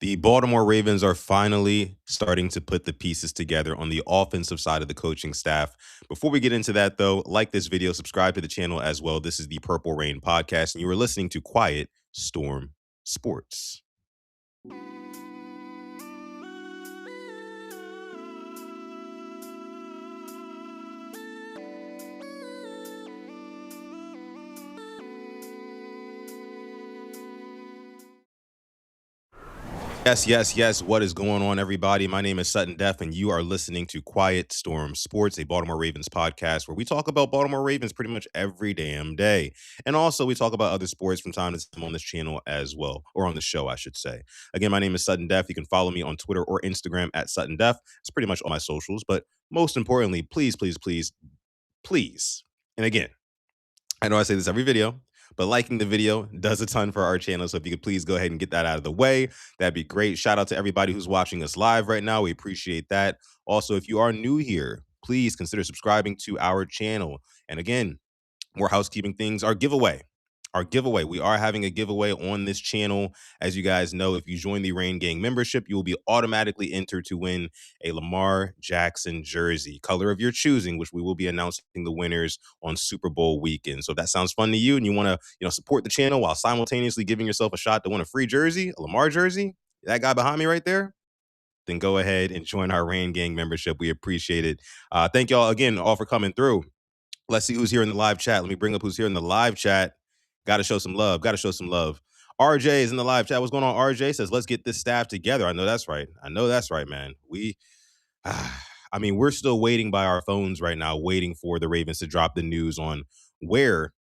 The Baltimore Ravens are finally starting to put the pieces together on the offensive side of the coaching staff. Before we get into that, though, like this video, subscribe to the channel as well. This is the Purple Rain Podcast, and you are listening to Quiet Storm Sports. Yes, yes, yes. What is going on, everybody? My name is Sutton Def, and you are listening to Quiet Storm Sports, a Baltimore Ravens podcast where we talk about Baltimore Ravens pretty much every damn day. And also, we talk about other sports from time to time on this channel as well, or on the show, I should say. Again, my name is Sutton Def. You can follow me on Twitter or Instagram at Sutton Def. It's pretty much all my socials. But most importantly, please, please, please, please. And again, I know I say this every video, but liking the video does a ton for our channel. So if you could please go ahead and get that out of the way, that'd be great. Shout out to everybody who's watching us live right now. We appreciate that. Also, if you are new here, please consider subscribing to our channel. And again, more housekeeping things. Our giveaway. We are having a giveaway on this channel. As you guys know, if you join the Rain Gang membership, you will be automatically entered to win a Lamar Jackson jersey, color of your choosing, which we will be announcing the winners on Super Bowl weekend. So if that sounds fun to you and you want to, support the channel while simultaneously giving yourself a shot to win a free jersey, a Lamar jersey, that guy behind me right there, then go ahead and join our Rain Gang membership. We appreciate it. Thank y'all again all for coming through. Let's see who's here in the live chat. Let me bring up who's here in the live chat. Got to show some love. Got to show some love. RJ is in the live chat. What's going on? RJ says, let's get this staff together. I know that's right. I know that's right, man. We're still waiting by our phones right now, waiting for the Ravens to drop the news on where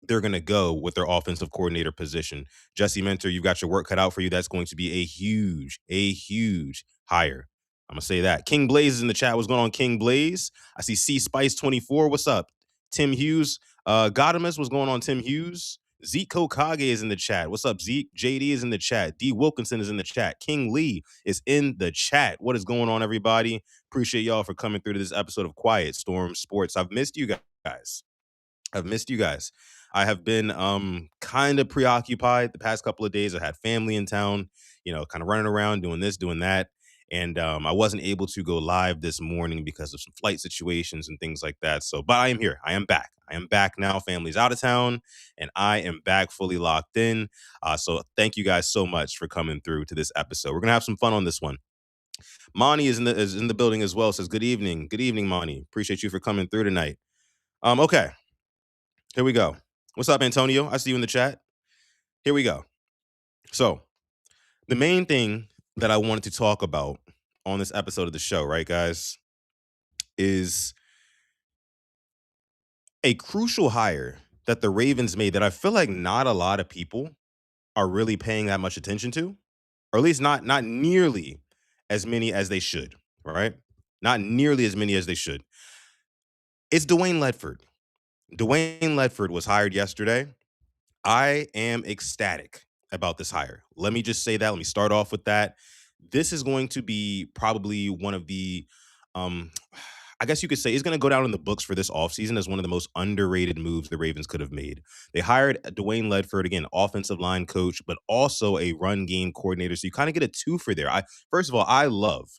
they're going to go with their offensive coordinator position. Jesse Mentor, you've got your work cut out for you. That's going to be a huge hire. I'm going to say that. King Blaze is in the chat. What's going on, King Blaze? I see C Spice 24. What's up? Tim Hughes. Godimus, what's going on, Tim Hughes? Zeke Kokage is in the chat. What's up, Zeke? JD is in the chat. D Wilkinson is in the chat. King Lee is in the chat. What is going on, everybody? Appreciate y'all for coming through to this episode of Quiet Storm Sports. I've missed you guys. I have been kind of preoccupied the past couple of days. I had family in town, kind of running around doing this, doing that. And I wasn't able to go live this morning because of some flight situations and things like that. So, but I am here. I am back. I am back now. Family's out of town and I am back fully locked in. So thank you guys so much for coming through to this episode. We're going to have some fun on this one. Monty is in the building as well. Says, good evening. Good evening, Monty. Appreciate you for coming through tonight. Okay. Here we go. What's up, Antonio? I see you in the chat. Here we go. So, the main thing that I wanted to talk about on this episode of the show, right, guys, is a crucial hire that the Ravens made that I feel like not a lot of people are really paying that much attention to, or at least not nearly as many as they should, right? Not nearly as many as they should. It's Dwayne Ledford. Dwayne Ledford was hired yesterday. I am ecstatic about this hire. Let me just say that. Let me start off with that. This is going to be probably one of the, I guess you could say, is going to go down in the books for this offseason as one of the most underrated moves the Ravens could have made. They hired Dwayne Ledford, again, offensive line coach, but also a run game coordinator. So you kind of get a two for there. First of all, I love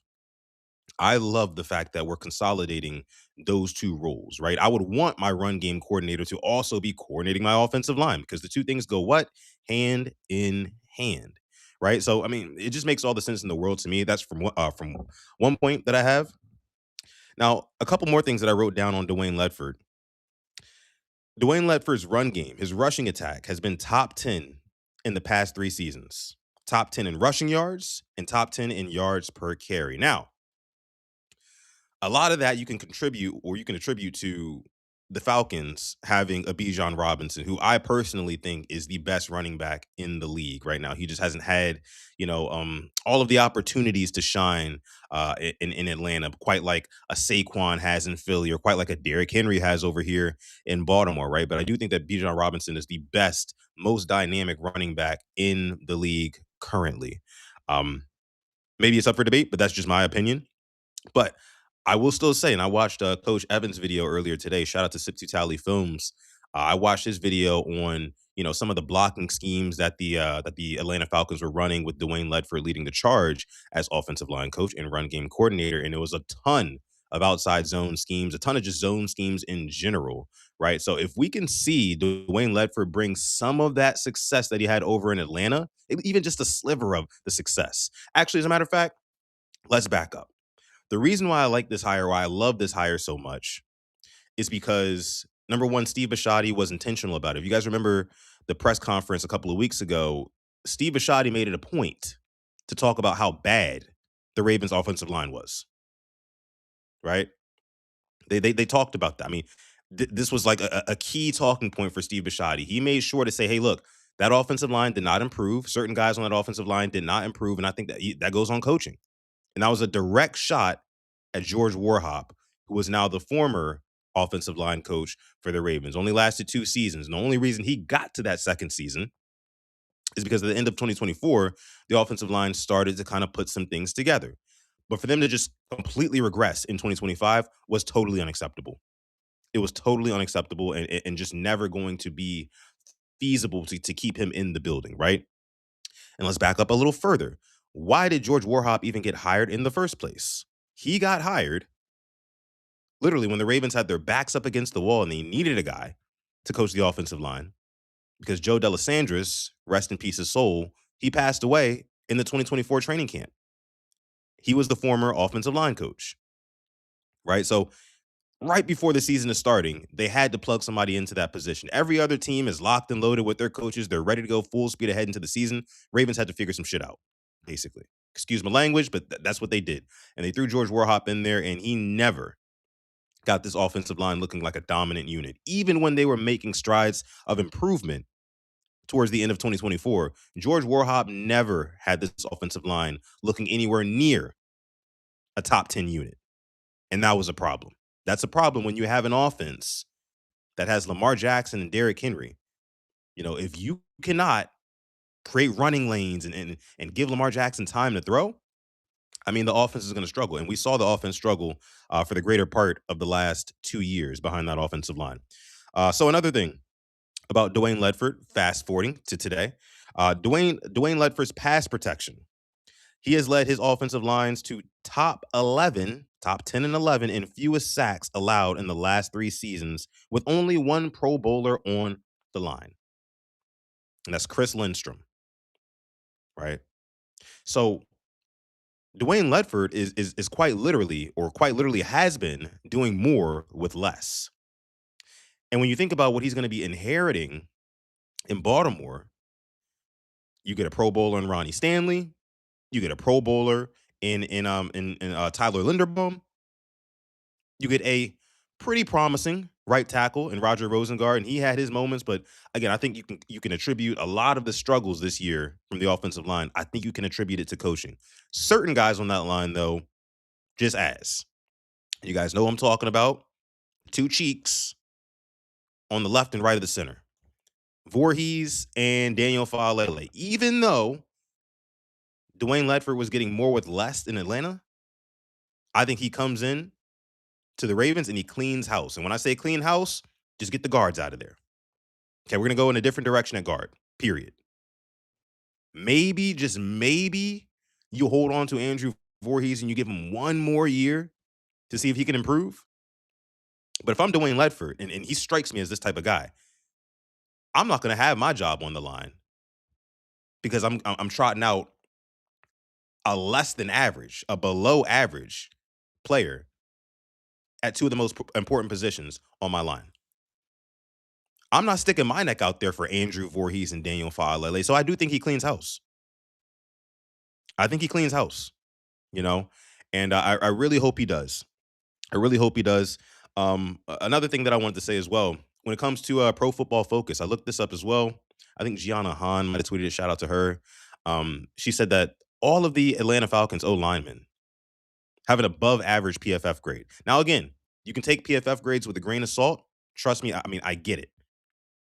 the fact that we're consolidating those two roles, right? I would want my run game coordinator to also be coordinating my offensive line because the two things go what? Hand in hand, right? So, it just makes all the sense in the world to me. That's from one point that I have. Now, a couple more things that I wrote down on Dwayne Ledford. Dwayne Ledford's run game, his rushing attack, has been top 10 in the past 3 seasons. Top 10 in rushing yards and top 10 in yards per carry. Now, a lot of that you can attribute to the Falcons having a Bijan Robinson, who I personally think is the best running back in the league right now. He just hasn't had, all of the opportunities to shine in Atlanta, quite like a Saquon has in Philly, or quite like a Derrick Henry has over here in Baltimore, right? But I do think that Bijan Robinson is the best, most dynamic running back in the league currently. Maybe it's up for debate, but that's just my opinion. But I will still say, and I watched Coach Evans' video earlier today. Shout out to Sip to Tally Films. I watched his video on, some of the blocking schemes that the Atlanta Falcons were running with Dwayne Ledford leading the charge as offensive line coach and run game coordinator, and it was a ton of outside zone schemes, a ton of just zone schemes in general, right? So if we can see Dwayne Ledford bring some of that success that he had over in Atlanta, even just a sliver of the success. Actually, as a matter of fact, let's back up. The reason why I like this hire, why I love this hire so much, is because number one, Steve Bisciotti was intentional about it. If you guys remember the press conference a couple of weeks ago, Steve Bisciotti made it a point to talk about how bad the Ravens' offensive line was. Right? They talked about that. I mean, this was like a key talking point for Steve Bisciotti. He made sure to say, "Hey, look, that offensive line did not improve. Certain guys on that offensive line did not improve, and I think that goes on coaching." And that was a direct shot at George Warhop, who was now the former offensive line coach for the Ravens. Only lasted 2 seasons. And the only reason he got to that second season is because at the end of 2024, the offensive line started to kind of put some things together. But for them to just completely regress in 2025 was totally unacceptable. It was totally unacceptable and just never going to be feasible to keep him in the building, right? And let's back up a little further. Why did George Warhop even get hired in the first place? He got hired literally when the Ravens had their backs up against the wall and they needed a guy to coach the offensive line because Joe Delisandris, rest in peace his soul, he passed away in the 2024 training camp. He was the former offensive line coach, right? So right before the season is starting, they had to plug somebody into that position. Every other team is locked and loaded with their coaches. They're ready to go full speed ahead into the season. Ravens had to figure some shit out, basically. Excuse my language, but that's what they did. And they threw George Warhop in there, and he never got this offensive line looking like a dominant unit. Even when they were making strides of improvement towards the end of 2024, George Warhop never had this offensive line looking anywhere near a top 10 unit. And that was a problem. That's a problem when you have an offense that has Lamar Jackson and Derrick Henry. If you cannot create running lanes and give Lamar Jackson time to throw, I mean, the offense is going to struggle. And we saw the offense struggle for the greater part of the last 2 years behind that offensive line. So another thing about Dwayne Ledford, fast forwarding to today, Dwayne Ledford's pass protection. He has led his offensive lines to top 11, top 10 and 11 in fewest sacks allowed in the last 3 seasons with only one Pro Bowler on the line. And that's Chris Lindstrom, right? So Dwayne Ledford is quite literally has been doing more with less. And when you think about what he's going to be inheriting in Baltimore, you get a Pro Bowler in Ronnie Stanley, you get a Pro Bowler in Tyler Linderbaum, you get a pretty promising right tackle in Roger Rosengard, and he had his moments, but again, I think you can attribute a lot of the struggles this year from the offensive line. I think you can attribute it to coaching. Certain guys on that line, though, just as you guys know, what I'm talking about two cheeks on the left and right of the center, Voorhees and Daniel Falele. Even though Dwayne Ledford was getting more with less in Atlanta, I think he comes in to the Ravens and he cleans house. And when I say clean house, just get the guards out of there. Okay, we're gonna go in a different direction at guard. Period. Maybe, just maybe, you hold on to Andrew Voorhees and you give him one more year to see if he can improve. But if I'm Dwayne Ledford and he strikes me as this type of guy, I'm not gonna have my job on the line because I'm trotting out a less than average, a below average player at two of the most important positions on my line. I'm not sticking my neck out there for Andrew Voorhees and Daniel Falele. So I do think he cleans house. I think he cleans house, you know, and I really hope he does. I really hope he does. Another thing that I wanted to say as well, when it comes to Pro Football Focus, I looked this up as well. I think Gianna Hahn might have tweeted a shout out to her. She said that all of the Atlanta Falcons O linemen have an above average PFF grade. Now, again, you can take PFF grades with a grain of salt. Trust me, I mean, I get it,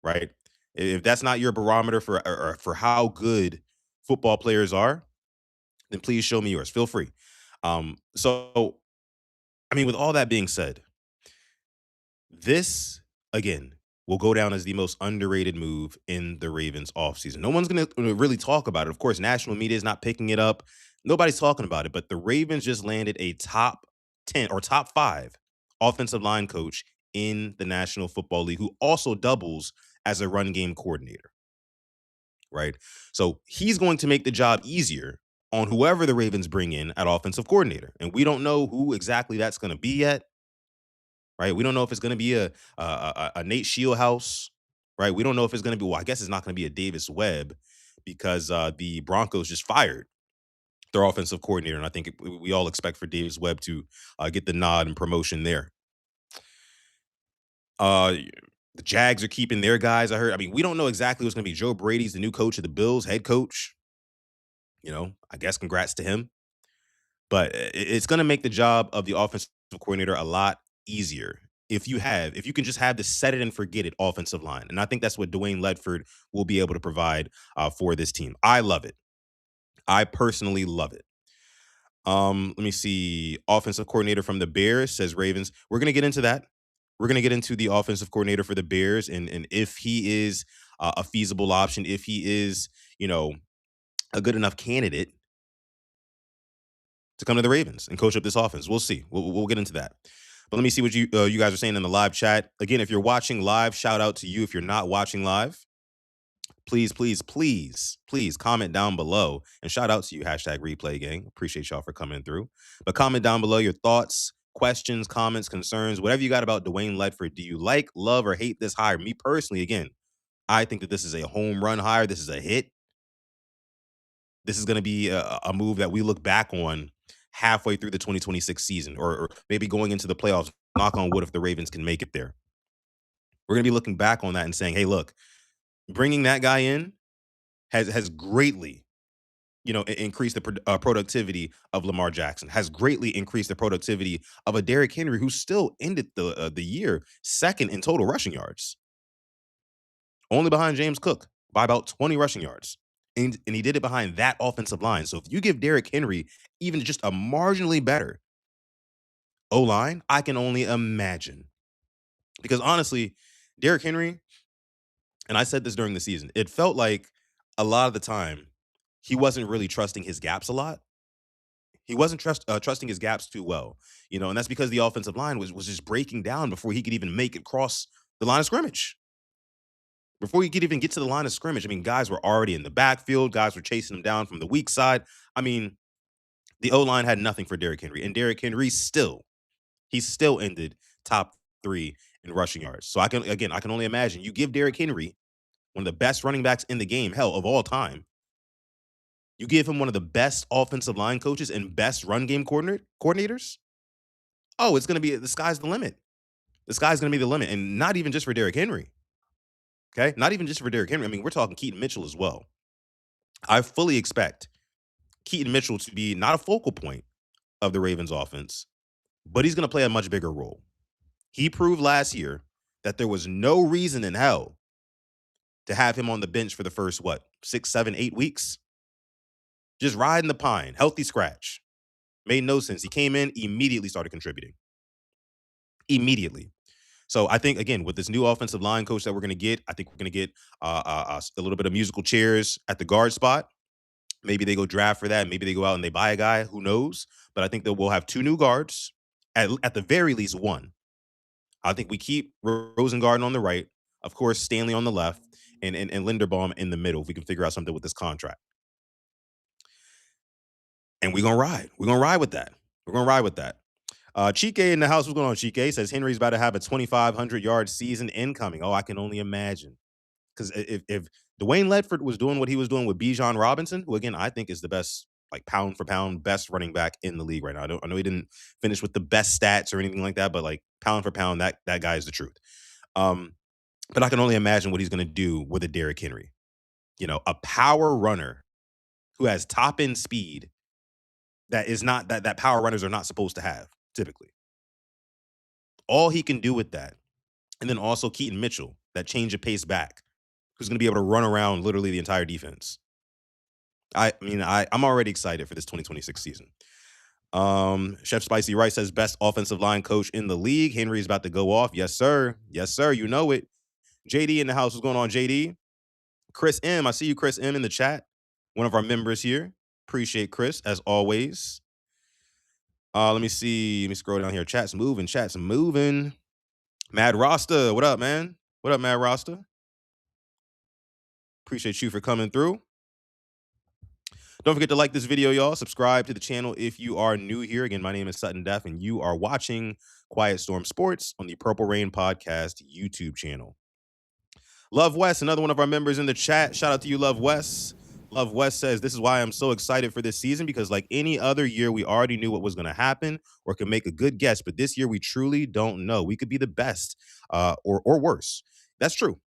right? If that's not your barometer or for how good football players are, then please show me yours. Feel free. So, I mean, with all that being said, this again, will go down as the most underrated move in the Ravens offseason. No one's going to really talk about it. Of course, national media is not picking it up. Nobody's talking about it, but the Ravens just landed a top 10 or top 5 offensive line coach in the National Football League who also doubles as a run game coordinator, right? So he's going to make the job easier on whoever the Ravens bring in at offensive coordinator. And we don't know who exactly that's going to be yet, right? We don't know if it's going to be a Nate Shieldhouse, right? We don't know if it's going to be, well, I guess it's not going to be a Davis Webb because the Broncos just fired their offensive coordinator. And I think we all expect for Davis Webb to get the nod and promotion there. Uh, the Jags are keeping their guys. I heard. I mean, we don't know exactly what's going to be. Joe Brady's the new coach of the Bills, head coach. I guess congrats to him. But it's going to make the job of the offensive coordinator a lot easier if you can just have the set it and forget it offensive line. And I think that's what Dwayne Ledford will be able to provide for this team. I love it. I personally love it. Let me see. Offensive coordinator from the Bears says Ravens. We're gonna get into that. We're gonna get into the offensive coordinator for the Bears and if he is a feasible option, if he is, a good enough candidate to come to the Ravens and coach up this offense. We'll see. We'll get into that. But let me see what you guys are saying in the live chat. Again, if you're watching live, shout out to you. If you're not watching live, please, please, please, please comment down below and shout out to you, hashtag replay gang. Appreciate y'all for coming through. But comment down below your thoughts, questions, comments, concerns, whatever you got about Dwayne Ledford. Do you like, love, or hate this hire? Me personally, again, I think that this is a home run hire. This is a hit. This is going to be a move that we look back on halfway through the 2026 season or maybe going into the playoffs. Knock on wood if the Ravens can make it there. We're going to be looking back on that and saying, hey, look, bringing that guy in has greatly, increased the productivity of Lamar Jackson, has greatly increased the productivity of a Derrick Henry who still ended the year second in total rushing yards, only behind James Cook by about 20 rushing yards. And he did it behind that offensive line. So if you give Derrick Henry even just a marginally better O-line, I can only imagine. Because honestly, Derrick Henry, and I said this during the season, it felt like a lot of the time he wasn't really trusting his gaps a lot. He wasn't trusting his gaps too well, and that's because the offensive line was just breaking down before he could even make it cross the line of scrimmage. Before he could even get to the line of scrimmage, I mean, guys were already in the backfield. Guys were chasing him down from the weak side. I mean, the O-line had nothing for Derrick Henry, and Derrick Henry he still ended top 3 in rushing yards. So I can only imagine you give Derrick Henry one of the best running backs in the game, hell, of all time. You give him one of the best offensive line coaches and best run game coordinators. Oh, it's going to be the sky's the limit. The sky's going to be the limit, and not even just for Derrick Henry. Okay, not even just for Derrick Henry. I mean, we're talking Keaton Mitchell as well. I fully expect Keaton Mitchell to be not a focal point of the Ravens offense, but he's going to play a much bigger role. He proved last year that there was no reason in hell to have him on the bench for the first, 6, 7, 8 weeks? Just riding the pine, healthy scratch. Made no sense. He came in, immediately started contributing. Immediately. So I think, again, with this new offensive line coach that we're going to get, I think we're going to get a little bit of musical chairs at the guard spot. Maybe they go draft for that. Maybe they go out and they buy a guy. Who knows? But I think that we'll have 2 new guards, at the very least 1. I think we keep Rosengarten on the right, of course, Stanley on the left, and Linderbaum in the middle if we can figure out something with this contract. And we're going to ride. We're going to ride with that. We're going to ride with that. Chike in the house. What's going on, Chike? Says Henry's about to have a 2,500-yard season incoming. Oh, I can only imagine. Because if Dwayne Ledford was doing what he was doing with Bijan Robinson, who, again, I think is the best, pound for pound, best running back in the league right now. I know he didn't finish with the best stats or anything like that, but, pound for pound, that guy is the truth. But I can only imagine what he's going to do with a Derrick Henry. A power runner who has top-end speed that is not that power runners are not supposed to have typically. All he can do with that, and then also Keaton Mitchell, that change of pace back, who's going to be able to run around literally the entire defense. I'm already excited for this 2026 season. Chef Spicy Rice says best offensive line coach in the league. Henry's about to go off. Yes, sir. Yes, sir. You know it. JD in the house. What's going on, JD? Chris M. I see you, Chris M, in the chat. One of our members here. Appreciate Chris, as always. Let me see. Let me scroll down here. Chat's moving. Chat's moving. Mad Rasta. What up, man? What up, Mad Rasta? Appreciate you for coming through. Don't forget to like this video, y'all. Subscribe to the channel if you are new here. Again, my name is Sutton Def, and you are watching Quiet Storm Sports on the Purple Rain Podcast YouTube channel. Love West, another one of our members in the chat. Shout out to you, Love West. Love West says, this is why I'm so excited for this season, because like any other year, we already knew what was going to happen or could make a good guess. But this year, we truly don't know. We could be the best or worse. That's true.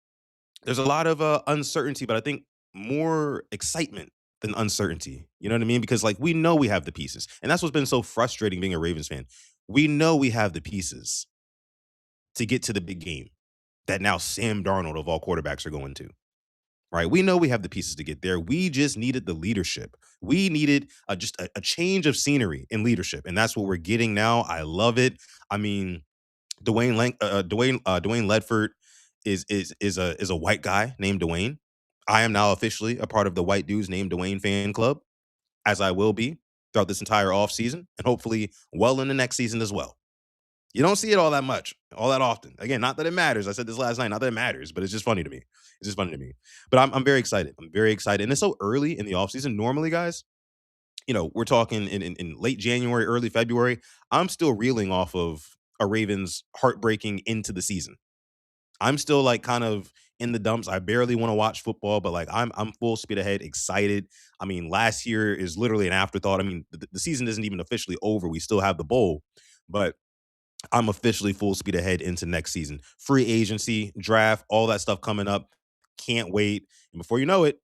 There's a lot of uncertainty, but I think more excitement than uncertainty. You know what I mean? Because like we know we have the pieces. And that's what's been so frustrating being a Ravens fan. We know we have the pieces to get to the big game that now Sam Darnold of all quarterbacks are going to. Right? We know we have the pieces to get there. We just needed the leadership. We needed just a change of scenery in leadership. And that's what we're getting now. I love it. I mean, Dwayne Ledford is a white guy named Dwayne. I am now officially a part of the white dudes named Dwayne fan club, as I will be throughout this entire offseason and hopefully well in the next season as well. You don't see it all that much, all that often. Again, not that it matters. I said this last night, not that it matters, but it's just funny to me. It's just funny to me. But I'm very excited. I'm very excited. And it's so early in the offseason. Normally, guys, we're talking in late January, early February. I'm still reeling off of a Ravens heartbreaking into the season. I'm still like kind of in the dumps. I barely want to watch football, but like I'm full speed ahead, excited. I mean, last year is literally an afterthought. I mean, the season isn't even officially over. We still have the bowl, but I'm officially full speed ahead into next season. Free agency, draft, all that stuff coming up. Can't wait. And before you know it,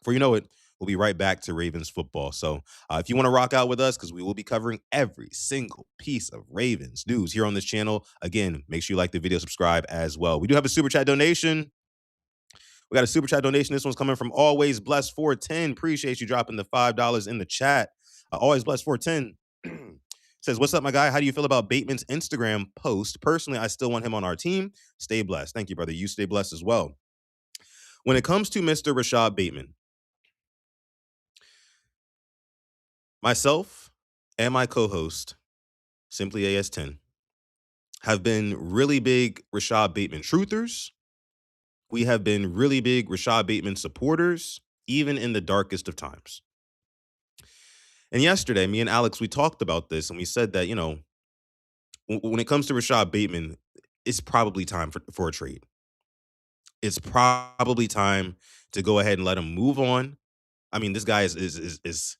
we'll be right back to Ravens football. So if you want to rock out with us, because we will be covering every single piece of Ravens news here on this channel. Again, make sure you like the video, subscribe as well. We do have a super chat donation. We got a super chat donation. This one's coming from Always Blessed 410. Appreciate you dropping the $5 in the chat. Always Blessed 410 says, what's up, my guy? How do you feel about Bateman's Instagram post? Personally, I still want him on our team. Stay blessed. Thank you, brother. You stay blessed as well. When it comes to Mr. Rashod Bateman, myself and my co-host, Simply AS10, have been really big Rashod Bateman truthers. We have been really big Rashod Bateman supporters, even in the darkest of times. And yesterday, me and Alex, we talked about this, and we said that, when it comes to Rashod Bateman, it's probably time for a trade. It's probably time to go ahead and let him move on. I mean, this guy is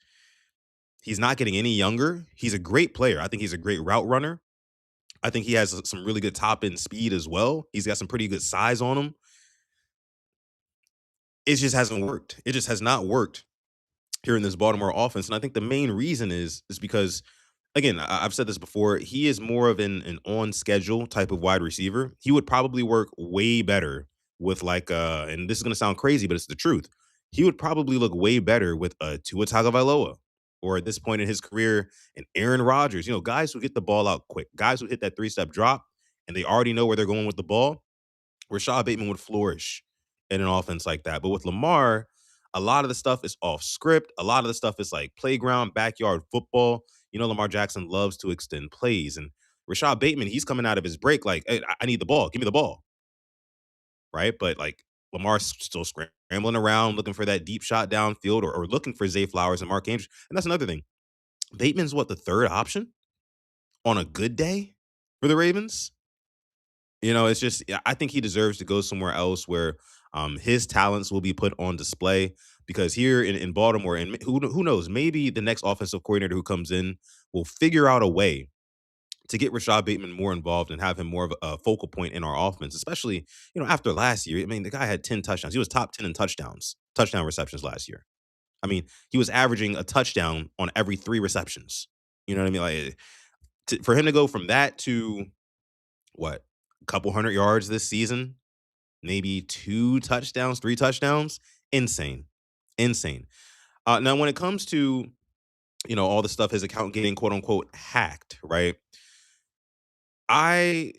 he's not getting any younger. He's a great player. I think he's a great route runner. I think he has some really good top end speed as well. He's got some pretty good size on him. It just hasn't worked. It just has not worked here in this Baltimore offense. And I think the main reason is because, again, I've said this before, he is more of an on schedule type of wide receiver. He would probably work way better with like and this is gonna sound crazy, but it's the truth. He would probably look way better with a Tua Tagovailoa, or at this point in his career, an Aaron Rodgers. Guys who get the ball out quick, guys who hit that 3-step drop, and they already know where they're going with the ball. Rashod Bateman would flourish in an offense like that. But with Lamar, a lot of the stuff is off script. A lot of the stuff is like playground, backyard football. Lamar Jackson loves to extend plays. And Rashod Bateman, he's coming out of his break like, hey, I need the ball. Give me the ball. Right? But like Lamar's still scrambling around, looking for that deep shot downfield or looking for Zay Flowers and Mark Andrews. And that's another thing. Bateman's the third option on a good day for the Ravens? It's just, I think he deserves to go somewhere else where his talents will be put on display, because here in Baltimore, and who knows, maybe the next offensive coordinator who comes in will figure out a way to get Rashod Bateman more involved and have him more of a focal point in our offense, especially, after last year. I mean, the guy had 10 touchdowns. He was top 10 in touchdown receptions last year. I mean, he was averaging a touchdown on every 3 receptions. You know what I mean? Like, for him to go from that to what, a couple hundred yards this season, maybe 2 touchdowns, 3 touchdowns, insane. Now, when it comes to, all the stuff, his account getting quote unquote hacked, right? I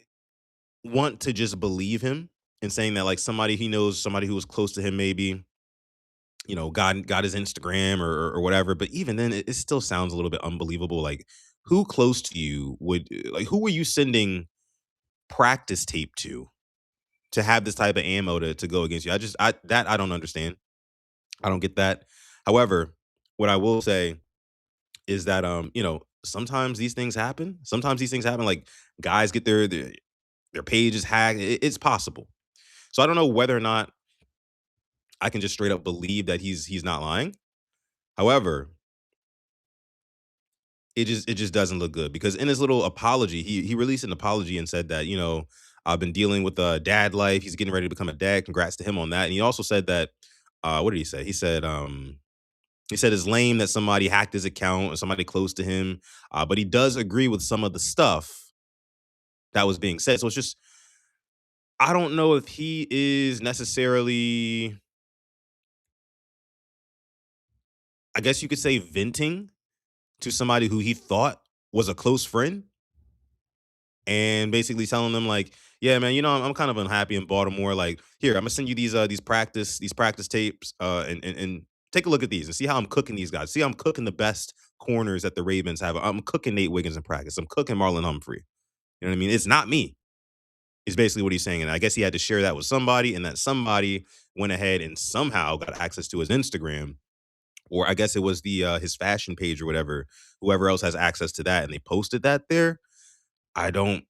want to just believe him and saying that like somebody he knows, somebody who was close to him, maybe got his Instagram or whatever. But even then, it still sounds a little bit unbelievable. Like, who close to you would like who were you sending practice tape to have this type of ammo to go against you? I don't understand. I don't get that. However, what I will say is that sometimes these things happen. Sometimes these things happen. Like guys get their pages hacked. It's possible. So I don't know whether or not I can just straight up believe that he's not lying. However, it just doesn't look good because in his little apology, he released an apology and said that I've been dealing with a dad life. He's getting ready to become a dad. Congrats to him on that. And he also said that what did he say? He said it's lame that somebody hacked his account or somebody close to him, but he does agree with some of the stuff that was being said. So it's just I don't know if he is necessarily, I guess you could say, venting to somebody who he thought was a close friend and basically telling them like, "Yeah, man, I'm kind of unhappy in Baltimore. Like, here, I'm gonna send you these practice tapes, and take a look at these and see how I'm cooking these guys. See, how I'm cooking the best corners that the Ravens have. I'm cooking Nate Wiggins in practice. I'm cooking Marlon Humphrey. You know what I mean? It's not me. Is basically what he's saying. And I guess he had to share that with somebody, and that somebody went ahead and somehow got access to his Instagram, or I guess it was the his fashion page or whatever. Whoever else has access to that, and they posted that there. I don't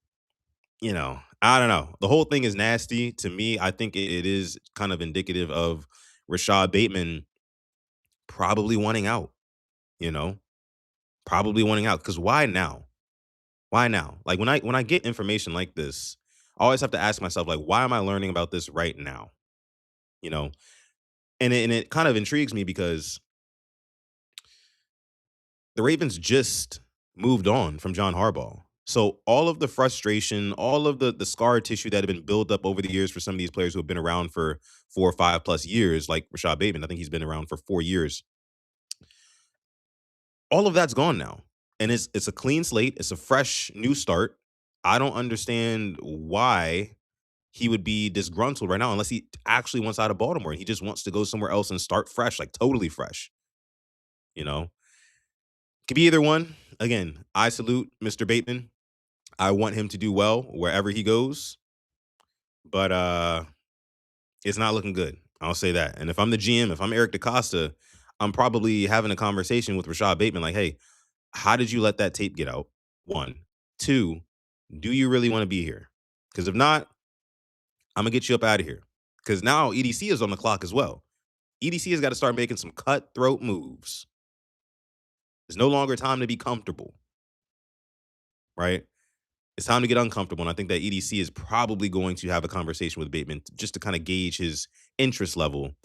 I don't know. The whole thing is nasty to me. I think it is kind of indicative of Rashod Bateman probably wanting out, you know, probably wanting out. Because why now? Why now? Like when I get information like this, I always have to ask myself, like, why am I learning about this right now? You know, and it kind of intrigues me because the Ravens just moved on from John Harbaugh. So all of the frustration, all of the scar tissue that had been built up over the years for some of these players who have been around for 4 or 5 plus years, like Rashad Bateman, I think he's been around for 4 years. All of that's gone now, and it's a clean slate. It's a fresh new start. I don't understand why he would be disgruntled right now unless he actually wants out of Baltimore and he just wants to go somewhere else and start fresh, like totally fresh. You know, could be either one. Again, I salute Mr. Bateman. I want him to do well wherever he goes, but it's not looking good. I'll say that. And if I'm the GM, if I'm Eric DaCosta, I'm probably having a conversation with Rashad Bateman like, "Hey, how did you let that tape get out? One. Two, do you really want to be here? Because if not, I'm gonna get you up out of here. Because now EDC is on the clock as well. EDC has got to start making some cutthroat moves. It's no longer time to be comfortable, right? It's time to get uncomfortable. And I think that EDC is probably going to have a conversation with Bateman just to kind of gauge his interest level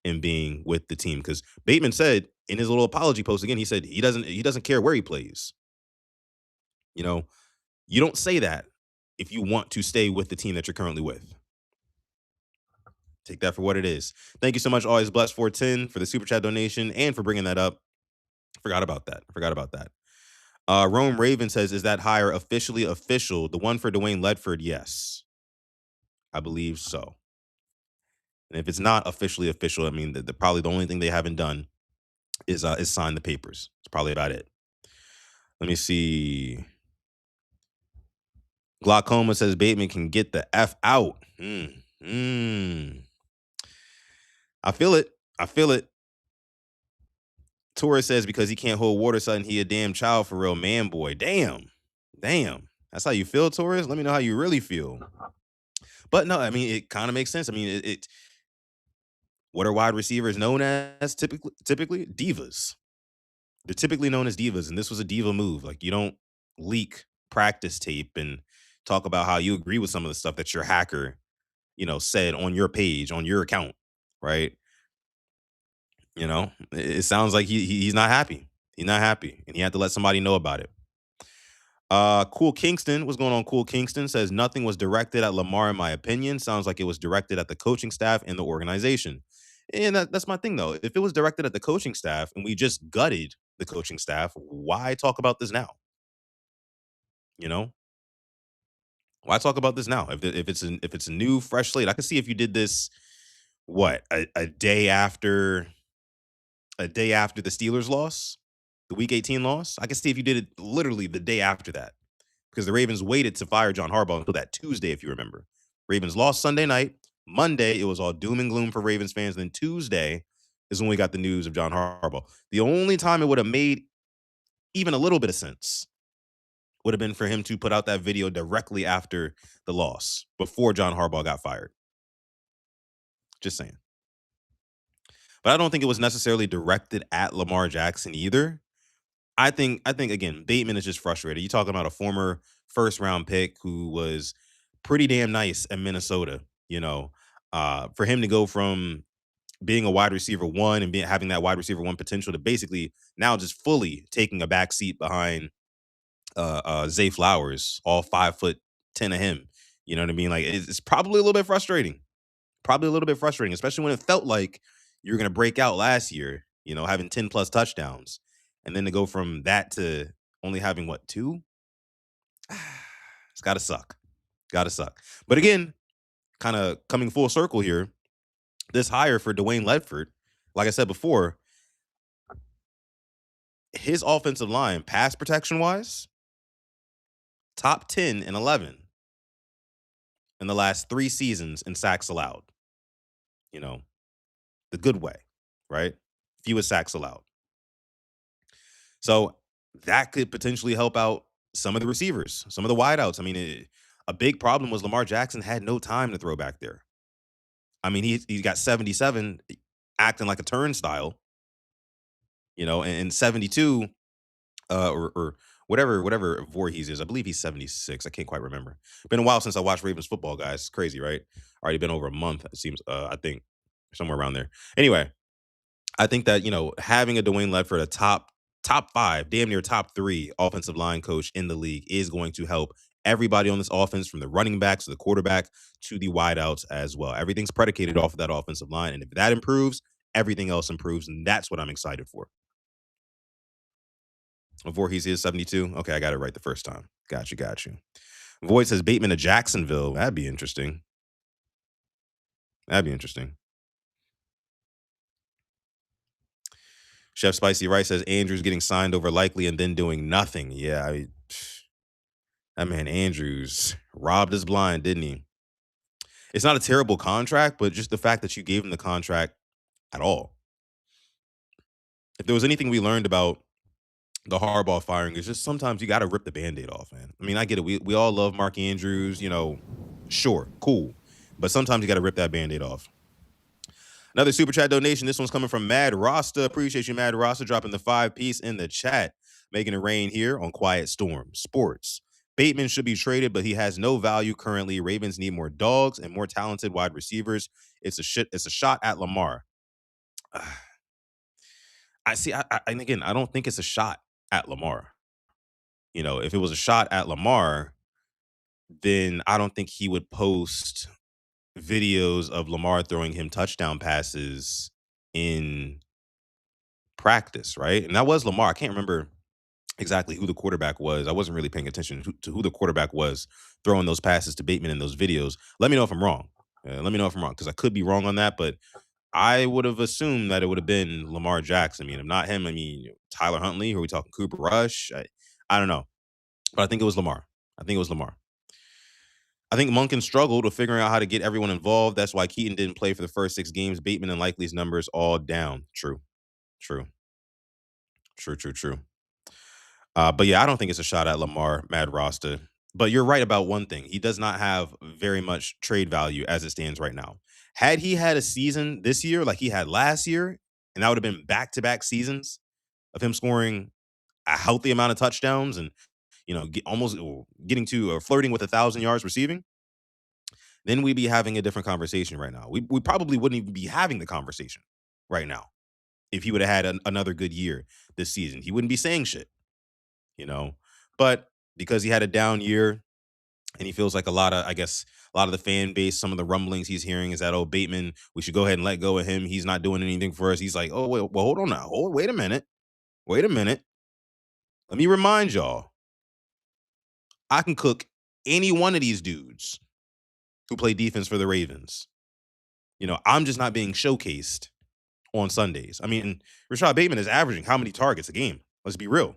in being with the team. Because Bateman said in his little apology post again, he said he doesn't care where he plays. You know, you don't say that if you want to stay with the team that you're currently with. Take that for what it is. Thank you so much, always blessed 410 for the super chat donation and for bringing that up. Forgot about that. Forgot about that. Rome Raven says, "Is that hire officially official? The one for Dwayne Ledford? Yes, I believe so. And if it's not officially official, I mean, probably the only thing they haven't done is sign the papers. It's probably about it. Let me see. Glaucoma says Bateman can get the F out. I feel it. I feel it. Torres says because he can't hold water, sudden he a damn child for real, man boy. Damn. Damn. That's how you feel, Torres? Let me know how you really feel. But no, I mean, it kind of makes sense. I mean, what are wide receivers known as typically? Divas. They're typically known as divas, and this was a diva move. Like you don't leak practice tape and talk about how you agree with some of the stuff that your hacker, said on your page, on your account, right? It sounds like he's not happy. He's not happy, and he had to let somebody know about it. Cool Kingston, what's going on? Cool Kingston says nothing was directed at Lamar, in my opinion. Sounds like it was directed at the coaching staff and the organization. And that's my thing, though. If it was directed at the coaching staff and we just gutted the coaching staff, why talk about this now? You know, Why talk about this now? If it's a new fresh slate, I can see if you did this what a day after the Steelers loss, the Week 18 loss. I can see if you did it literally the day after that because the Ravens waited to fire John Harbaugh until that Tuesday, if you remember. Ravens lost Sunday night. Monday, it was all doom and gloom for Ravens fans. Then Tuesday is when we got the news of John Harbaugh. The only time it would have made even a little bit of sense would have been for him to put out that video directly after the loss, before John Harbaugh got fired. Just saying. But I don't think it was necessarily directed at Lamar Jackson either. I think again, Bateman is just frustrated. You talking about a former first round pick who was pretty damn nice in Minnesota, you know. For him to go from being a wide receiver one and having that wide receiver one potential to basically now just fully taking a back seat behind Zay Flowers, all 5'10" of him. You know what I mean? Like it's probably a little bit frustrating. Probably a little bit frustrating, especially when it felt like you were gonna break out last year, you know, having 10 plus touchdowns. And then to go from that to only having what, two? It's gotta suck. Gotta suck. But again, kind of coming full circle here, this hire for Dwayne Ledford, like I said before, his offensive line, pass protection wise, top 10 and 11 in the last 3 seasons in sacks allowed. You know, the good way, right? Fewest sacks allowed. So that could potentially help out some of the receivers, some of the wideouts. I mean, a big problem was Lamar Jackson had no time to throw back there. I mean, he got 77 acting like a turnstile, you know, and 72 or whatever Voorhees is. I believe he's 76. I can't quite remember. Been a while since I watched Ravens football, guys. It's crazy, right? Already been over a month, it seems. I think somewhere around there. Anyway, I think that, you know, having a Dwayne Ledford, a top five, damn near top three offensive line coach in the league is going to help everybody on this offense, from the running backs to the quarterback to the wideouts as well. Everything's predicated off of that offensive line. And if that improves, everything else improves. And that's what I'm excited for. Voorhees is 72. Okay, I got it right the first time. Got you, got you. Void says Bateman to Jacksonville. That'd be interesting. That'd be interesting. Chef Spicy Rice says Andrews getting signed over likely and then doing nothing. Yeah, that man Andrews robbed us blind, didn't he? It's not a terrible contract, but just the fact that you gave him the contract at all. If there was anything we learned about the Harbaugh firing, is just sometimes you got to rip the Band-Aid off, man. I mean, I get it. We all love Mark Andrews, you know, sure, cool. But sometimes you got to rip that Band-Aid off. Another super chat donation. This one's coming from Mad Rasta. Appreciate you, Mad Rasta, dropping the 5-piece in the chat. Making it rain here on Quiet Storm Sports. Bateman should be traded, but he has no value currently. Ravens need more dogs and more talented wide receivers. It's a shot at Lamar. I see. And again, I don't think it's a shot at Lamar. You know, if it was a shot at Lamar, then I don't think he would post videos of Lamar throwing him touchdown passes in practice, right? And that was Lamar. I can't remember exactly who the quarterback was. I wasn't really paying attention to who the quarterback was throwing those passes to Bateman in those videos. Let me know if I'm wrong. Let me know if I'm wrong, because I could be wrong on that, but I would have assumed that it would have been Lamar Jackson. I mean, if not him, I mean Tyler Huntley. Who are we talking? Cooper Rush? I don't know, but I think it was Lamar. I think it was Lamar. I think Monken struggled with figuring out how to get everyone involved. That's why Keaton didn't play for the first 6 games. Bateman and Likely's numbers all down. True. True. True, true, true. But yeah, I don't think it's a shot at Lamar, Mad Rasta. But you're right about one thing. He does not have very much trade value as it stands right now. Had he had a season this year like he had last year, and that would have been back-to-back seasons of him scoring a healthy amount of touchdowns and, you know, almost getting to or flirting with 1,000 yards receiving, then we'd be having a different conversation right now. We probably wouldn't even be having the conversation right now if he would have had another good year this season. He wouldn't be saying shit, you know. But because he had a down year and he feels like a lot of the fan base, some of the rumblings he's hearing is that, oh, Bateman, we should go ahead and let go of him. He's not doing anything for us. He's like, oh, wait, well, hold on now. Wait a minute. Wait a minute. Let me remind y'all, I can cook any one of these dudes who play defense for the Ravens. I'm just not being showcased on Sundays. I mean, Rashod Bateman is averaging how many targets a game? Let's be real.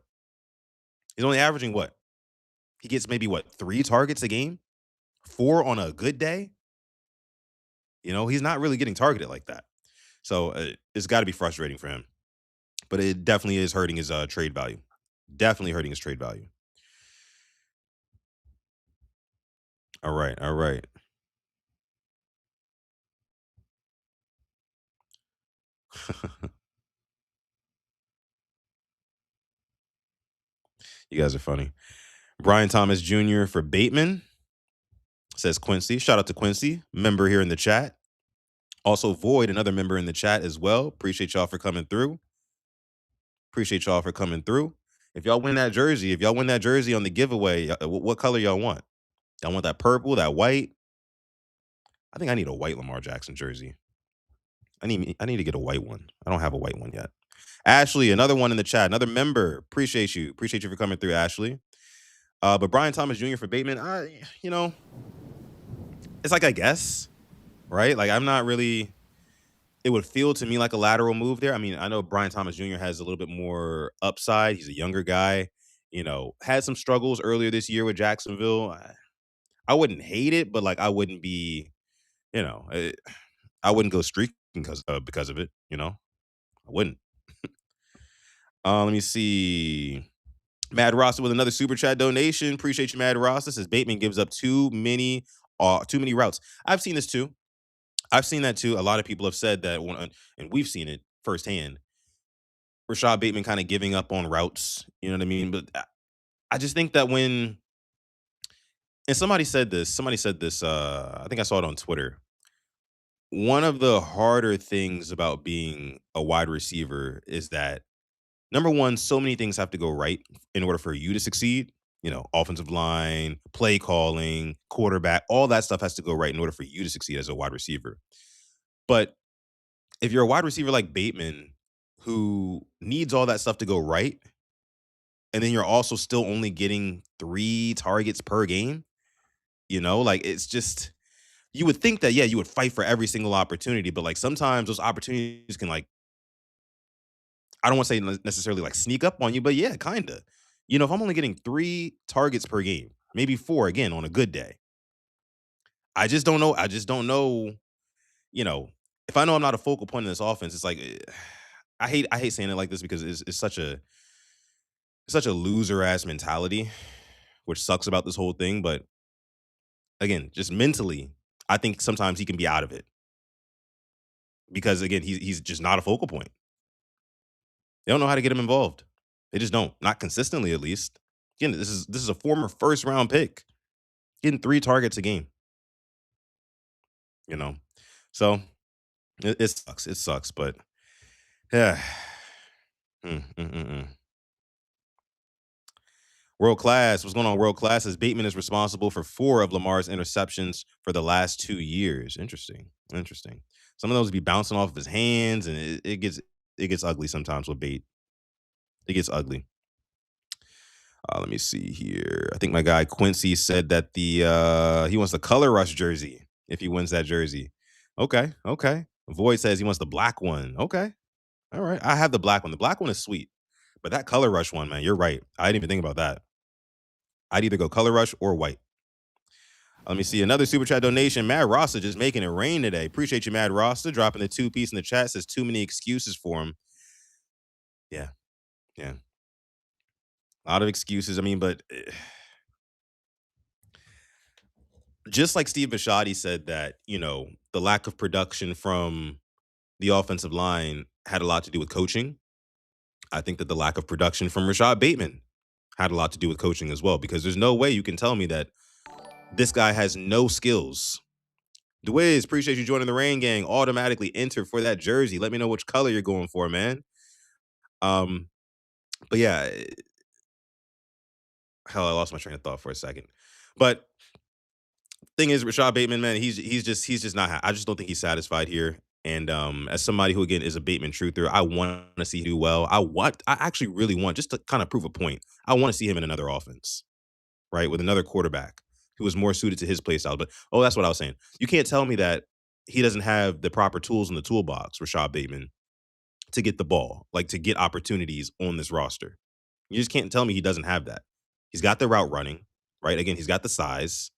He's only averaging what? He gets maybe what, 3 targets a game? 4 on a good day? He's not really getting targeted like that. So it's got to be frustrating for him. But it definitely is hurting his trade value. Definitely hurting his trade value. All right, all right. You guys are funny. Brian Thomas Jr. for Bateman, says Quincy. Shout out to Quincy, member here in the chat. Also, Void, another member in the chat as well. Appreciate y'all for coming through. Appreciate y'all for coming through. If y'all win that jersey on the giveaway, what color y'all want? Y'all want that purple, that white? I think I need a white Lamar Jackson jersey. I need to get a white one. I don't have a white one yet. Ashley, another one in the chat, another member. Appreciate you. Appreciate you for coming through, Ashley. But Brian Thomas Jr. for Bateman, it's like I guess, right? Like I'm not really. It would feel to me like a lateral move there. I mean, I know Brian Thomas Jr. has a little bit more upside. He's a younger guy. Had some struggles earlier this year with Jacksonville. I wouldn't hate it, but like I wouldn't be, you know, eh, I wouldn't go streaking because of it. I wouldn't. Let me see. Mad Rasta with another super chat donation. Appreciate you, Mad Rasta. Says Bateman gives up too many routes. I've seen this too. I've seen that too. A lot of people have said that, and we've seen it firsthand. Rashod Bateman kind of giving up on routes. You know what I mean? But I just think that and somebody said this. Somebody said this. I think I saw it on Twitter. One of the harder things about being a wide receiver is that number one, so many things have to go right in order for you to succeed. Offensive line, play calling, quarterback, all that stuff has to go right in order for you to succeed as a wide receiver. But if you're a wide receiver like Bateman, who needs all that stuff to go right, and then you're also still only getting 3 targets per game, like it's just, you would think that, yeah, you would fight for every single opportunity, but like sometimes those opportunities can, like, I don't want to say necessarily like sneak up on you, but yeah, kind of. If I'm only getting 3 targets per game, maybe 4 again on a good day, I just don't know. I just don't know. You know, if I know I'm not a focal point in this offense, it's like I hate saying it like this because it's such a loser ass mentality, which sucks about this whole thing. But again, just mentally, I think sometimes he can be out of it because again, he's just not a focal point. They don't know how to get him involved. They just don't, not consistently at least. Again, this is a former first round pick getting 3 targets a game. You know, so it sucks. It sucks, but yeah. Mm, mm, mm, mm. World class. What's going on? World class says Bateman is responsible for 4 of Lamar's interceptions for the last 2 years. Interesting. Interesting. Some of those be bouncing off of his hands, and it gets ugly sometimes with Bate. It gets ugly. Let me see here. I think my guy Quincy said that he wants the color rush jersey if he wins that jersey. Okay, okay. Void says he wants the black one. Okay, all right. I have the black one. The black one is sweet, but that color rush one, man, you're right. I didn't even think about that. I'd either go color rush or white. Let me see another super chat donation. Mad Rasta just making it rain today. Appreciate you, Mad Rasta, dropping the 2 piece in the chat. Says too many excuses for him. Yeah, yeah, a lot of excuses. I mean, but just like Steve Bisciotti said that the lack of production from the offensive line had a lot to do with coaching. I think that the lack of production from Rashod Bateman had a lot to do with coaching as well, because there's no way you can tell me that this guy has no skills. DeWiz, appreciate you joining the Rain Gang. Automatically enter for that jersey. Let me know which color you're going for, man. Um, but yeah, hell, I lost my train of thought for a second. But thing is, Rashod Bateman, man, he's just not. I just don't think he's satisfied here. And as somebody who again is a Bateman truther, I want to see him do well. I actually really want, just to kind of prove a point, I want to see him in another offense, right, with another quarterback, who was more suited to his play style. But that's what I was saying. You can't tell me that he doesn't have the proper tools in the toolbox, Rashod Bateman, to get the ball, like to get opportunities on this roster. You just can't tell me he doesn't have that. He's got the route running, right? Again, he's got the size.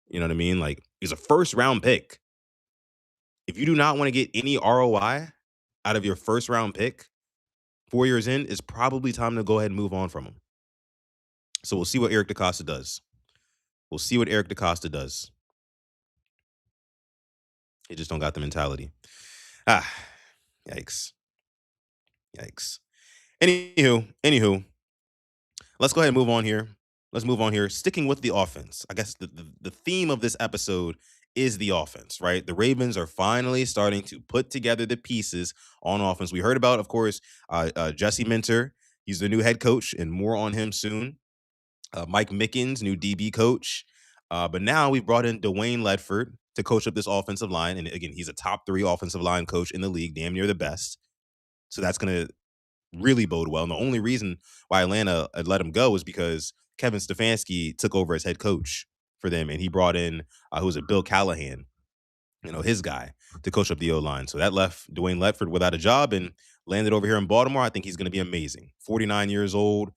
You know what I mean? Like he's a first round pick. If you do not want to get any ROI out of your first round pick 4 years in, it's probably time to go ahead and move on from him. So we'll see what Eric DaCosta does. We'll see what Eric DaCosta does. He just don't got the mentality. Ah, yikes. Yikes. Anywho, let's go ahead and move on here. Let's move on here. Sticking with the offense. I guess the theme of this episode is the offense, right? The Ravens are finally starting to put together the pieces on offense. We heard about, of course, Jesse Minter. He's the new head coach, and more on him soon. Mike Mickens, new DB coach. But now we've brought in Dwayne Ledford to coach up this offensive line. And again, he's a top 3 offensive line coach in the league, damn near the best. So that's going to really bode well. And the only reason why Atlanta let him go is because Kevin Stefanski took over as head coach for them, and he brought in who was it, Bill Callahan, his guy, to coach up the O line. So that left Dwayne Ledford without a job and landed over here in Baltimore. I think he's going to be amazing. 49 years old,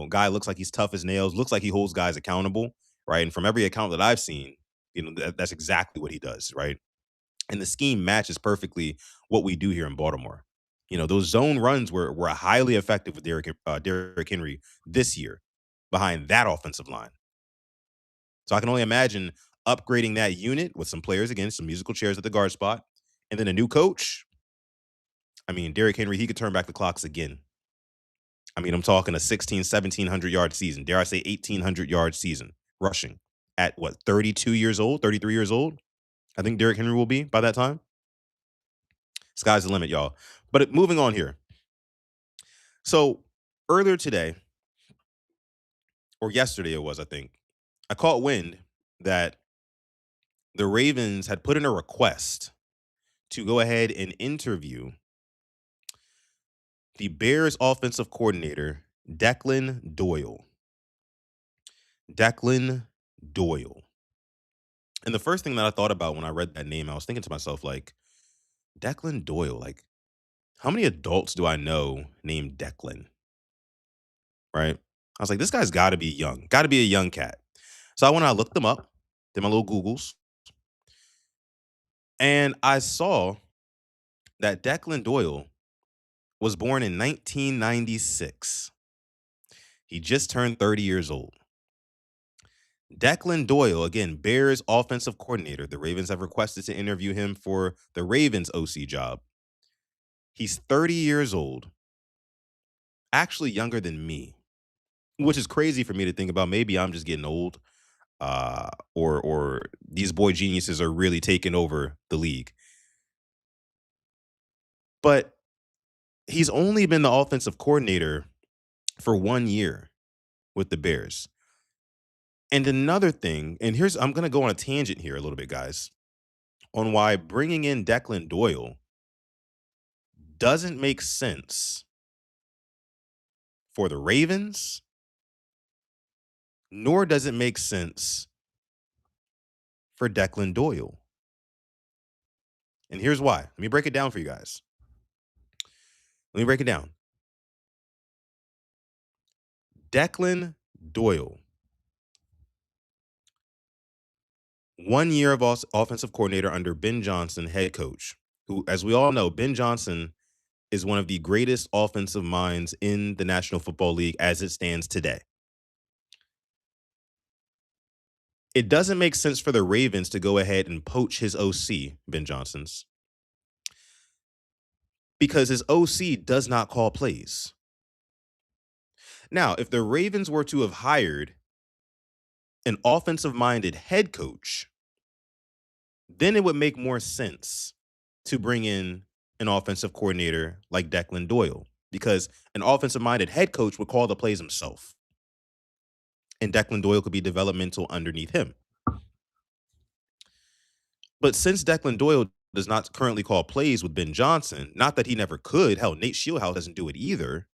guy looks like he's tough as nails, looks like he holds guys accountable, right? And from every account that I've seen, that's exactly what he does, right? And the scheme matches perfectly what we do here in Baltimore. Those zone runs were highly effective with Derrick Henry this year behind that offensive line. So I can only imagine upgrading that unit with some players, again, some musical chairs at the guard spot, and then a new coach. I mean, Derrick Henry, he could turn back the clocks again. I mean, I'm talking a 1,700 yard season. Dare I say 1,800 yard season rushing at what, 32 years old, 33 years old? I think Derrick Henry will be by that time. Sky's the limit, y'all. But moving on here. So earlier today, or yesterday it was, I think, I caught wind that the Ravens had put in a request to go ahead and interview the Bears offensive coordinator, Declan Doyle. Declan Doyle. And the first thing that I thought about when I read that name, I was thinking to myself, like, Declan Doyle, like, how many adults do I know named Declan? Right? I was like, this guy's got to be young, got to be a young cat. So I went and I looked them up, did my little Googles, and I saw that Declan Doyle was born in 1996. He just turned 30 years old. Declan Doyle, again, Bears offensive coordinator. The Ravens have requested to interview him for the Ravens OC job. He's 30 years old, actually younger than me, which is crazy for me to think about. Maybe I'm just getting old, or these boy geniuses are really taking over the league. But he's only been the offensive coordinator for 1 year with the Bears. And another thing, and I'm going to go on a tangent here a little bit, guys, on why bringing in Declan Doyle doesn't make sense for the Ravens, nor does it make sense for Declan Doyle. And here's why. Let me break it down for you guys. Let me break it down. Declan Doyle, 1 year of offensive coordinator under Ben Johnson, head coach, who, as we all know, Ben Johnson is one of the greatest offensive minds in the National Football League as it stands today. It doesn't make sense for the Ravens to go ahead and poach his OC, Ben Johnson's, because his OC does not call plays. Now, if the Ravens were to have hired an offensive-minded head coach, then it would make more sense to bring in an offensive coordinator like Declan Doyle, because an offensive-minded head coach would call the plays himself, and Declan Doyle could be developmental underneath him. But since Declan Doyle does not currently call plays with Ben Johnson, not that he never could, hell, Nate Shieldhouse doesn't do it either,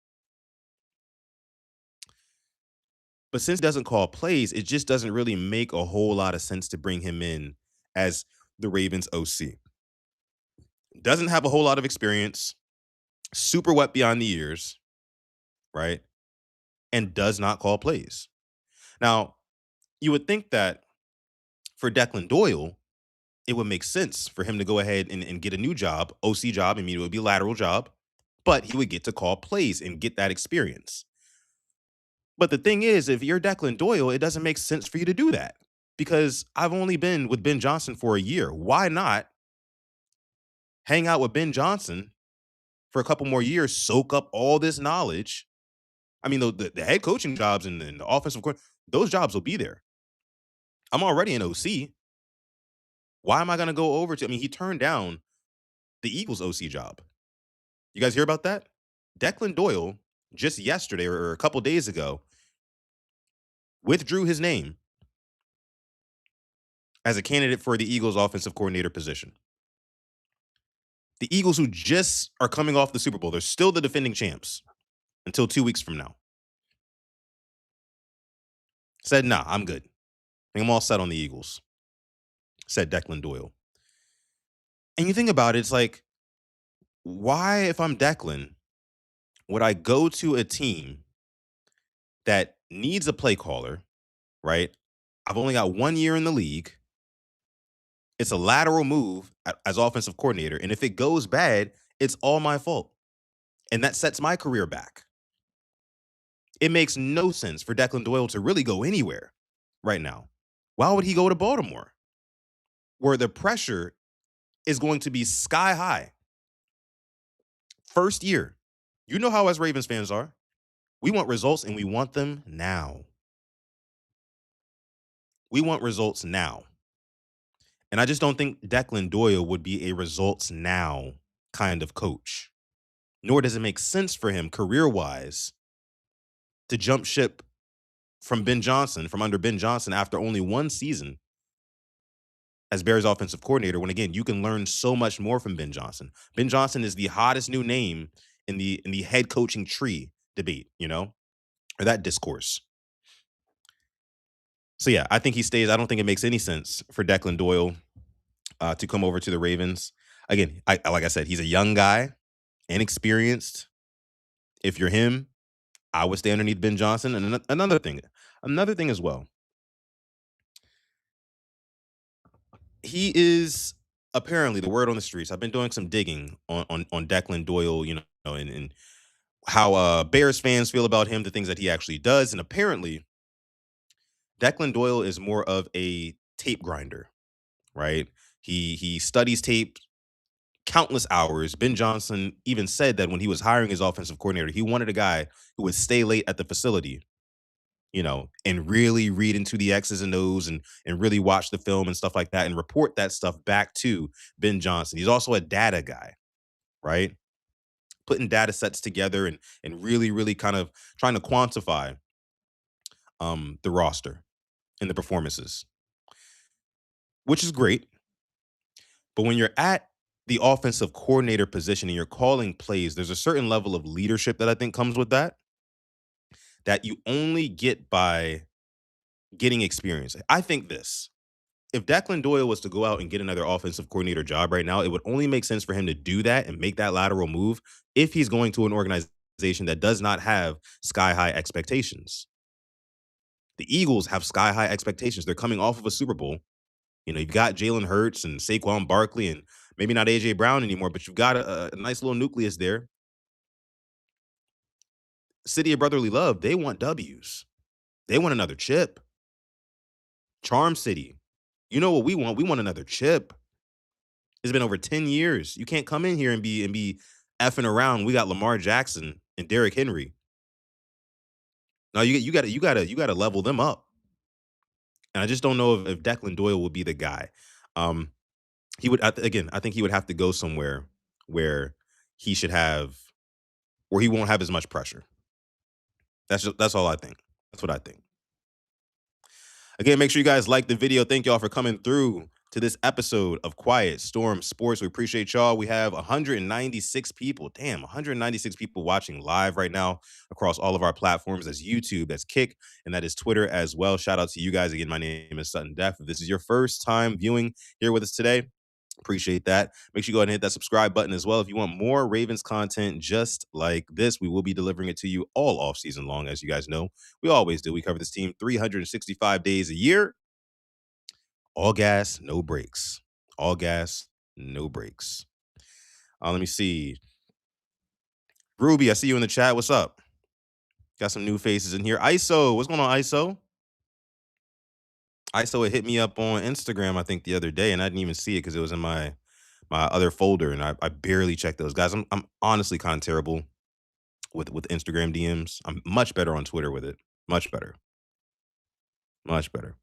But since he doesn't call plays, it just doesn't really make a whole lot of sense to bring him in as the Ravens OC. Doesn't have a whole lot of experience, super wet beyond the ears, right? And does not call plays. Now, you would think that for Declan Doyle, it would make sense for him to go ahead and get a new job, OC job. I mean, it would be a lateral job, but he would get to call plays and get that experience. But the thing is, if you're Declan Doyle, it doesn't make sense for you to do that because I've only been with Ben Johnson for a year. Why not hang out with Ben Johnson for a couple more years, soak up all this knowledge? I mean, the head coaching jobs and the offensive court, those jobs will be there. I'm already an OC. Why am I going to go over to? I mean, he turned down the Eagles OC job. You guys hear about that? Declan Doyle just yesterday or a couple days ago withdrew his name as a candidate for the Eagles offensive coordinator position. The Eagles, who just are coming off the Super Bowl, they're still the defending champs until 2 weeks from now. Said, nah, I'm good. I'm all set on the Eagles, said Declan Doyle. And you think about it, it's like, why, if I'm Declan, would I go to a team that needs a play caller, right? I've only got 1 year in the league. It's a lateral move as offensive coordinator. And if it goes bad, it's all my fault. And that sets my career back. It makes no sense for Declan Doyle to really go anywhere right now. Why would he go to Baltimore, where the pressure is going to be sky high? First year. You know how us Ravens fans are. We want results and we want them now. We want results now. And I just don't think Declan Doyle would be a results now kind of coach. Nor does it make sense for him career-wise to jump ship from under Ben Johnson after only 1 season as Bears offensive coordinator, when again, you can learn so much more from Ben Johnson. Ben Johnson is the hottest new name in the head coaching tree debate, or that discourse. So yeah, I think he stays. I don't think it makes any sense for Declan Doyle to come over to the Ravens. Again, like I said, he's a young guy, inexperienced. If you're him, I would stay underneath Ben Johnson. And another thing as well. He is apparently, the word on the streets. I've been doing some digging on Declan Doyle, and how Bears fans feel about him, the things that he actually does, and apparently Declan Doyle is more of a tape grinder, right? He studies tape countless hours. Ben Johnson even said that when he was hiring his offensive coordinator, he wanted a guy who would stay late at the facility, and really read into the X's and O's and really watch the film and stuff like that and report that stuff back to Ben Johnson. He's also a data guy, right? Putting data sets together and really, really kind of trying to quantify the roster and the performances, which is great. But when you're at the offensive coordinator position and you're calling plays, there's a certain level of leadership that I think comes with that you only get by getting experience. I think this. If Declan Doyle was to go out and get another offensive coordinator job right now, it would only make sense for him to do that and make that lateral move if he's going to an organization that does not have sky high expectations. The Eagles have sky high expectations. They're coming off of a Super Bowl. You've got Jalen Hurts and Saquon Barkley and maybe not A.J. Brown anymore, but you've got a nice little nucleus there. City of Brotherly Love, they want W's. They want another chip. Charm City. You know what we want? We want another chip. It's been over 10 years. You can't come in here and be effing around. We got Lamar Jackson and Derrick Henry. No, you gotta level them up. And I just don't know if Declan Doyle will be the guy. He would again. I think he would have to go somewhere where he should have, where he won't have as much pressure. That's all I think. That's what I think. Again, make sure you guys like the video. Thank y'all for coming through to this episode of Quiet Storm Sports. We appreciate y'all. We have 196 people. Damn, 196 people watching live right now across all of our platforms. That's YouTube, that's Kick, and that is Twitter as well. Shout out to you guys. Again, my name is Sutton Def. If this is your first time viewing here with us today, appreciate that. Make sure you go ahead and hit that subscribe button as well. If you want more Ravens content just like this, we will be delivering it to you all off season long, as you guys know. We always do. We cover this team 365 days a year. All gas, no brakes. All gas, no brakes. Let me see. Ruby, I see you in the chat. What's up? Got some new faces in here. ISO, what's going on, ISO? ISO had hit me up on Instagram, I think, the other day, and I didn't even see it because it was in my other folder, and I barely checked those guys. I'm honestly kind of terrible with Instagram DMs. I'm much better on Twitter with it. Much better. Much better.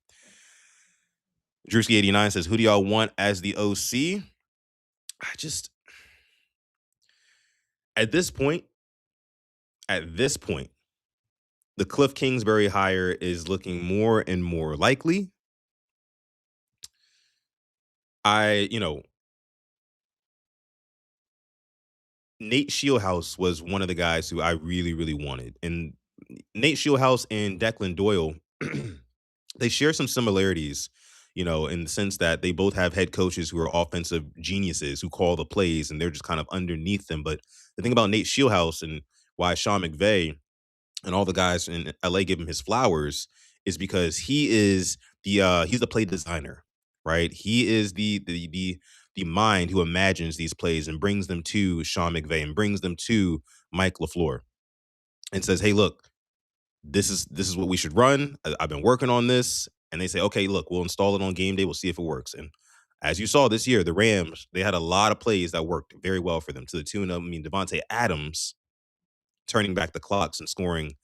Drewski89 says, who do y'all want as the OC? I just, at this point, the Cliff Kingsbury hire is looking more and more likely. Nate Shieldhouse was one of the guys who I really, really wanted. And Nate Shieldhouse and Declan Doyle, they share some similarities, in the sense that they both have head coaches who are offensive geniuses who call the plays and they're just kind of underneath them. But the thing about Nate Shieldhouse and why Sean McVay and all the guys in LA give him his flowers is because he's the play designer, right? He is the mind who imagines these plays and brings them to Sean McVay and brings them to Mike LaFleur and says, "Hey, look, this is what we should run. I've been working on this." And they say, "Okay, look, we'll install it on game day. We'll see if it works." And as you saw this year, the Rams, they had a lot of plays that worked very well for them to the tune of, Devontae Adams turning back the clocks and scoring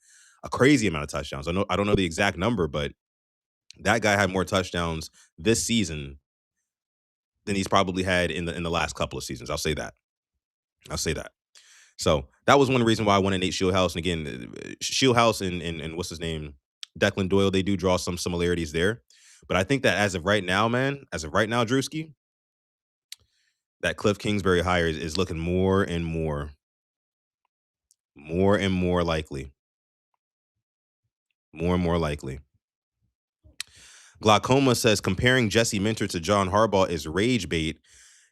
a crazy amount of touchdowns. I don't know the exact number, but that guy had more touchdowns this season than he's probably had in the last couple of seasons. I'll say that. So that was one reason why I wanted Nate Shieldhouse. And again, Shieldhouse and what's his name, Declan Doyle, they do draw some similarities there. But I think that as of right now, Drewski, that Cliff Kingsbury hire is looking more and more likely. More and more likely. Glaucoma says comparing Jesse Minter to John Harbaugh is rage bait.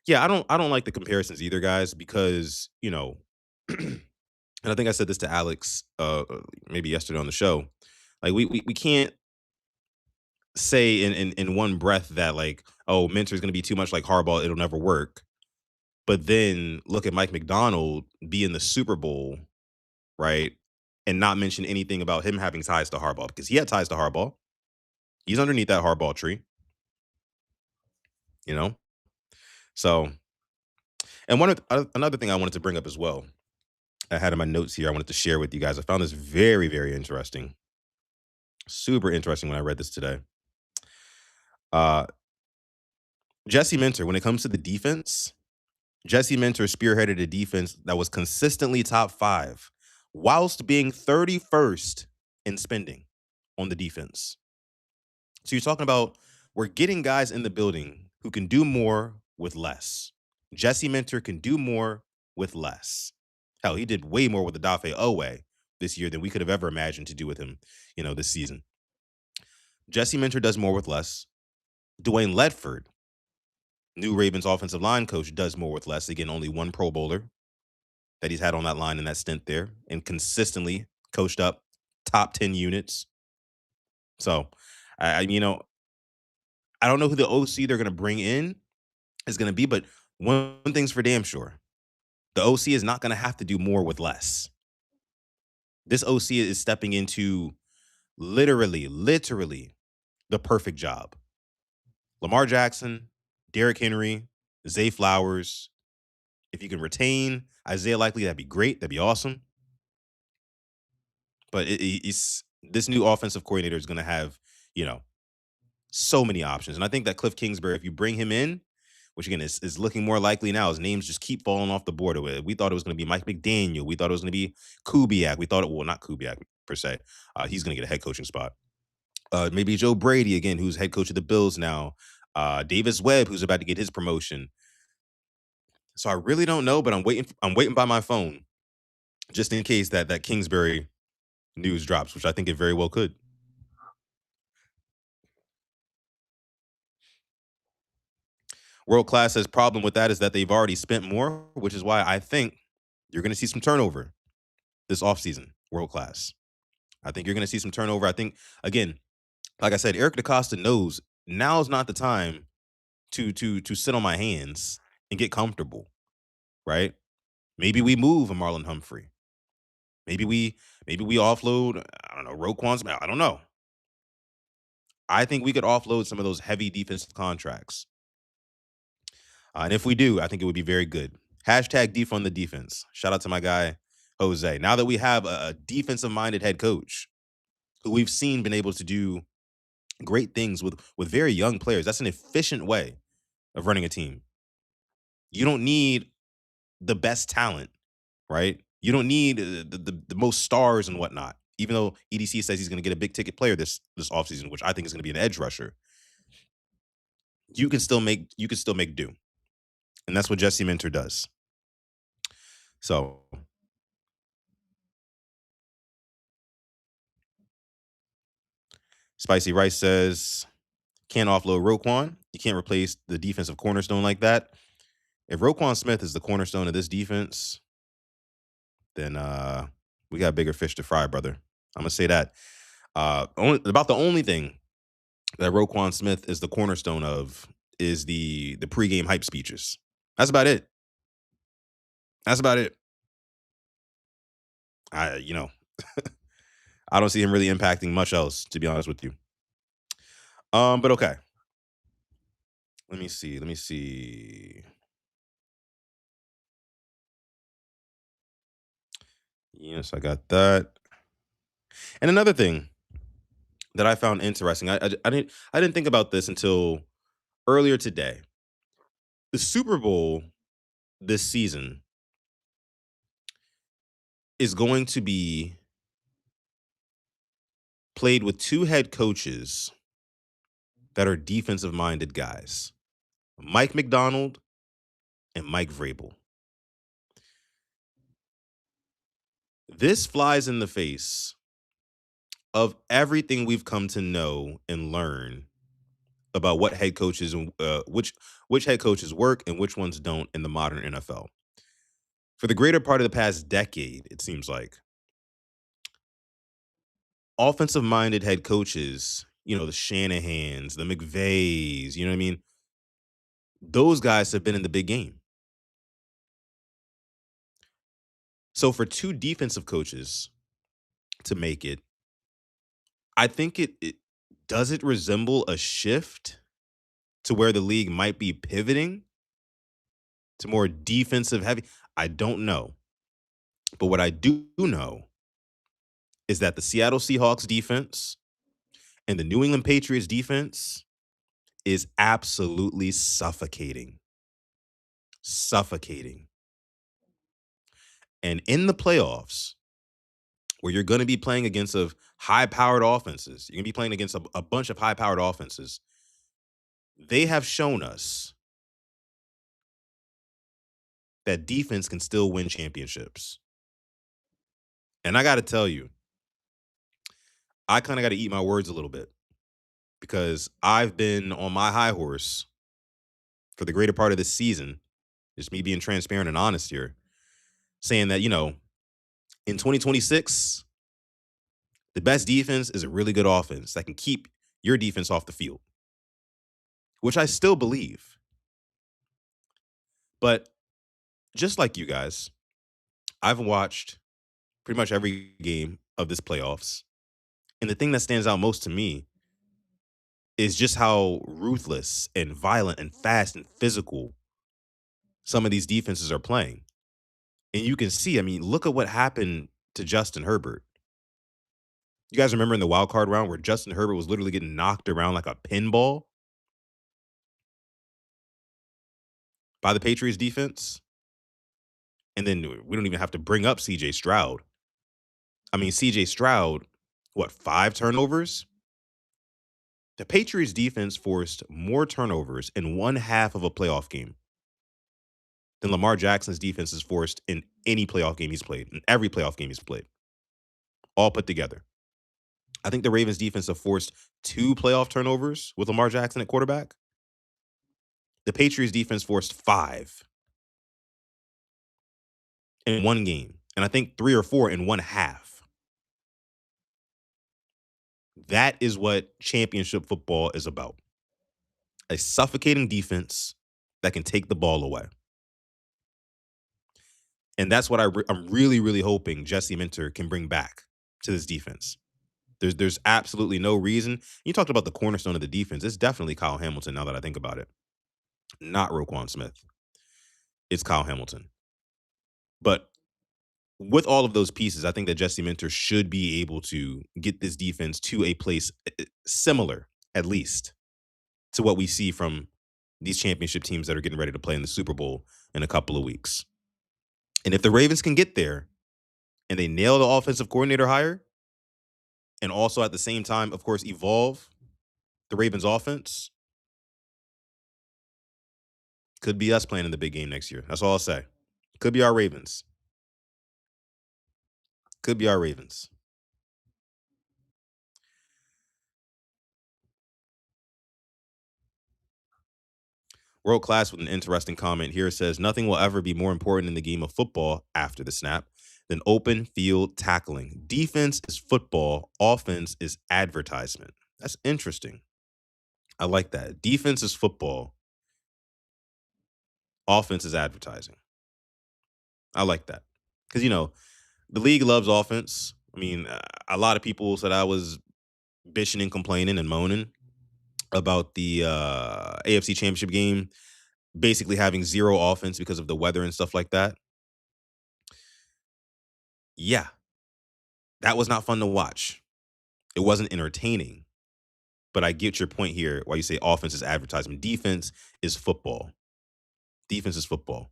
Yeah, I don't like the comparisons either, guys, because, and I think I said this to Alex maybe yesterday on the show. Like we can't say in one breath that, like, oh, Minter is going to be too much like Harbaugh, it'll never work. But then look at Mike McDonald be in the Super Bowl, right? And not mention anything about him having ties to Harbaugh, because he had ties to Harbaugh. He's underneath that Harbaugh tree, So, and another thing I wanted to bring up as well, I had in my notes here, I wanted to share with you guys. I found this very, very interesting. Super interesting when I read this today. Jesse Minter, when it comes to the defense, Jesse Minter spearheaded a defense that was consistently top 5 whilst being 31st in spending on the defense. So you're talking about, we're getting guys in the building who can do more with less. Jesse Minter can do more with less. Hell, he did way more with Odafe Owe this year than we could have ever imagined to do with him, this season. Jesse Minter does more with less. Dwayne Ledford, new Ravens offensive line coach, does more with less. Again, only one Pro Bowler that he's had on that line in that stint there, and consistently coached up top 10 units. So, I don't know who the OC they're going to bring in is going to be, but one thing's for damn sure. The OC is not going to have to do more with less. This OC is stepping into literally the perfect job. Lamar Jackson, Derrick Henry, Zay Flowers. If you can retain Isaiah Likely, that'd be great. That'd be awesome. But it's this new offensive coordinator is going to have, so many options. And I think that Cliff Kingsbury, if you bring him in, which again is looking more likely now, his names just keep falling off the board. We thought it was going to be Mike McDaniel. We thought it was going to be Kubiak. We thought not Kubiak per se. He's going to get a head coaching spot. Maybe Joe Brady again, who's head coach of the Bills now. Davis Webb, who's about to get his promotion. So I really don't know, but I'm waiting by my phone just in case that Kingsbury news drops, which I think it very well could. World class has problem with that is that they've already spent more, which is why I think you're going to see some turnover this offseason. World class. I think you're going to see some turnover. I think again, like I said, Eric DaCosta knows now's not the time to sit on my hands and get comfortable, right? Maybe we move a Marlon Humphrey. Maybe we maybe we offload. I don't know Roquan Smith. I don't know. I think we could offload some of those heavy defensive contracts, and if we do, I think it would be very good. Hashtag defund the defense. Shout out to my guy Jose. Now that we have a defensive minded head coach who we've seen been able to do great things with very young players, that's an efficient way of running a team. You don't need the best talent, right? You don't need the most stars and whatnot. Even though EDC says he's going to get a big ticket player this offseason, which I think is going to be an edge rusher, you can still make do, and that's what Jesse Minter does. So Spicy Rice says can't offload Roquan. You can't replace the defensive cornerstone like that. If Roquan Smith is the cornerstone of this defense, then we got bigger fish to fry, brother. I'm gonna say that. About the only thing that Roquan Smith is the cornerstone of is the pregame hype speeches. That's about it. That's about it. I you know I don't see him really impacting much else, to be honest with you. But okay. Let me see. Let me see. Yes, I got that. And another thing that I found interesting, I didn't think about this until earlier today. The Super Bowl this season is going to be played with two head coaches that are defensive minded guys, Mike McDonald and Mike Vrabel. This flies in the face of everything we've come to know and learn about what head coaches and which head coaches work and which ones don't in the modern NFL. For the greater part of the past decade, it seems like offensive minded head coaches, the Shanahans, the McVays, you know what I mean? Those guys have been in the big game. So for two defensive coaches to make it, I think it does it resemble a shift to where the league might be pivoting to more defensive heavy. I don't know. But what I do know is that the Seattle Seahawks defense and the New England Patriots defense is absolutely suffocating. Suffocating. And in the playoffs, where you're going to be playing against high-powered offenses, you're going to be playing against a bunch of high-powered offenses. They have shown us that defense can still win championships. And I got to tell you, I kind of got to eat my words a little bit because I've been on my high horse for the greater part of this season, just me being transparent and honest here, saying that, in 2026, the best defense is a really good offense that can keep your defense off the field, which I still believe. But just like you guys, I've watched pretty much every game of this playoffs. And the thing that stands out most to me is just how ruthless and violent and fast and physical some of these defenses are playing. And you can see, I mean, look at what happened to Justin Herbert. You guys remember in the wild card round where Justin Herbert was literally getting knocked around like a pinball by the Patriots defense? And then we don't even have to bring up CJ Stroud. I mean, CJ Stroud, what, 5 turnovers? The Patriots defense forced more turnovers in one half of a playoff game than Lamar Jackson's defense has forced in any playoff game he's played, in every playoff game he's played, all put together. I think the Ravens defense have forced two playoff turnovers with Lamar Jackson at quarterback. The Patriots defense forced five in one game, and I think three or four in one half. That is what championship football is about: a suffocating defense that can take the ball away. And that's what I'm really, really hoping Jesse Minter can bring back to this defense. There's absolutely no reason. You talked about the cornerstone of the defense. It's definitely Kyle Hamilton now that I think about it. Not Roquan Smith. It's Kyle Hamilton. But with all of those pieces, I think that Jesse Minter should be able to get this defense to a place similar, at least, to what we see from these championship teams that are getting ready to play in the Super Bowl in a couple of weeks. And if the Ravens can get there and they nail the offensive coordinator hire, and also at the same time, of course, evolve the Ravens offense, could be us playing in the big game next year. That's all I'll say. Could be our Ravens. Could be our Ravens. World Class with an interesting comment here says nothing will ever be more important in the game of football after the snap than open field tackling. Defense is football, offense is advertisement. That's interesting. I like that. Defense is football, offense is advertising. I like that. Because, the league loves offense. I mean, a lot of people said I was bitching and complaining and moaning about the AFC Championship game basically having zero offense because of the weather and stuff like that. Yeah, that was not fun to watch. It wasn't entertaining. But I get your point here why you say offense is advertisement. Defense is football. Defense is football.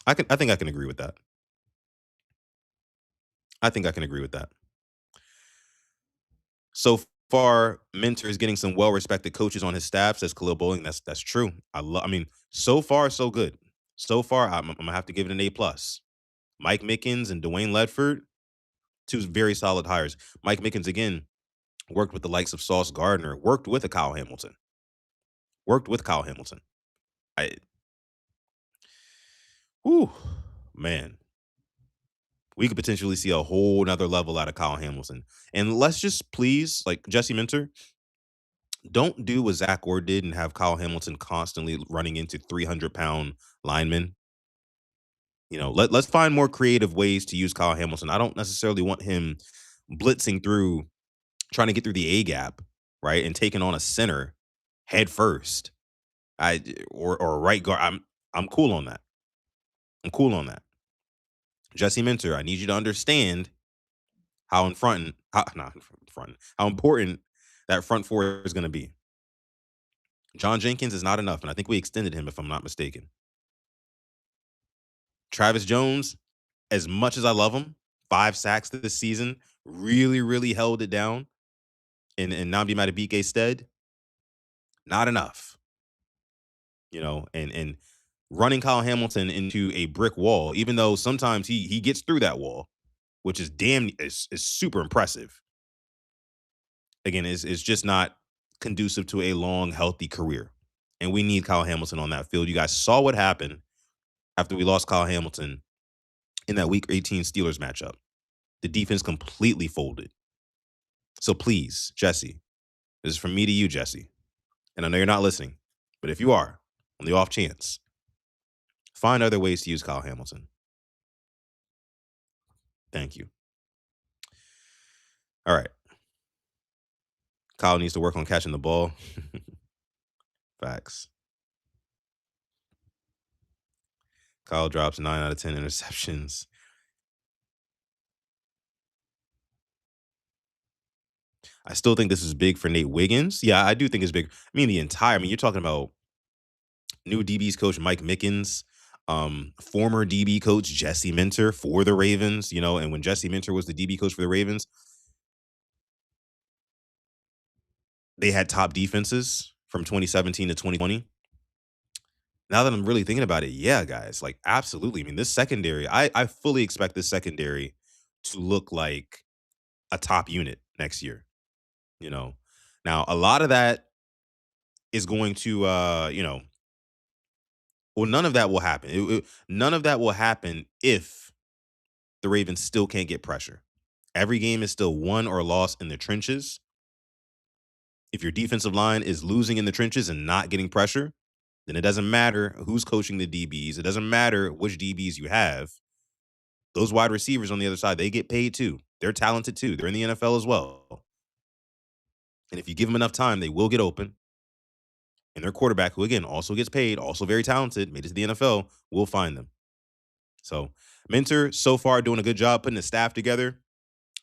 I think I can agree with that. I think I can agree with that. So far, Mentor is getting some well-respected coaches on his staff, says Khalil Bowling. That's true. I mean, so far, so good. So far, I'm gonna have to give it an A+. Mike Mickens and Dwayne Ledford, two very solid hires. Mike Mickens, again, worked with the likes of Sauce Gardner, worked with a Kyle Hamilton. Worked with Kyle Hamilton. I Whew, man. We could potentially see a whole nother level out of Kyle Hamilton. And let's just please, like Jesse Minter, don't do what Zach Orr did and have Kyle Hamilton constantly running into 300-pound linemen. Let's find more creative ways to use Kyle Hamilton. I don't necessarily want him blitzing through, trying to get through the A gap, right, and taking on a center head first. Or a right guard. I'm cool on that. I'm cool on that. Jesse Minter, I need you to understand how how important that front four is going to be. John Jenkins is not enough, and I think we extended him, if I'm not mistaken. Travis Jones, as much as I love him, 5 sacks this season, really, really held it down in Nnamdi Madubuike's stead. Not enough. And running Kyle Hamilton into a brick wall, even though sometimes he gets through that wall, which is super impressive. Again, is just not conducive to a long, healthy career. And we need Kyle Hamilton on that field. You guys saw what happened after we lost Kyle Hamilton in that Week 18 Steelers matchup. The defense completely folded. So please, Jesse, this is from me to you, Jesse. And I know you're not listening, but if you are, on the off chance, find other ways to use Kyle Hamilton. Thank you. All right. Kyle needs to work on catching the ball. Facts. Kyle drops 9 out of 10 interceptions. I still think this is big for Nate Wiggins. Yeah, I do think it's big. You're talking about new DB's coach Mike Mickens, former DB coach Jesse Minter for the Ravens, and when Jesse Minter was the DB coach for the Ravens, They had top defenses from 2017 to 2020. Now that I'm really thinking about it, yeah, guys, like absolutely. I mean, this secondary, I fully expect this secondary to look like a top unit next year. You know, now a lot of that is going to, well, none of that will happen. None of that will happen if the Ravens still can't get pressure. Every game is still won or lost in the trenches. If your defensive line is losing in the trenches and not getting pressure, then it doesn't matter who's coaching the DBs. It doesn't matter which DBs you have. Those wide receivers on the other side, they get paid too. They're talented too. They're in the NFL as well. And if you give them enough time, they will get open. And their quarterback, who again also gets paid, also very talented, made it to the NFL, will find them. So, Mentor so far doing a good job putting the staff together.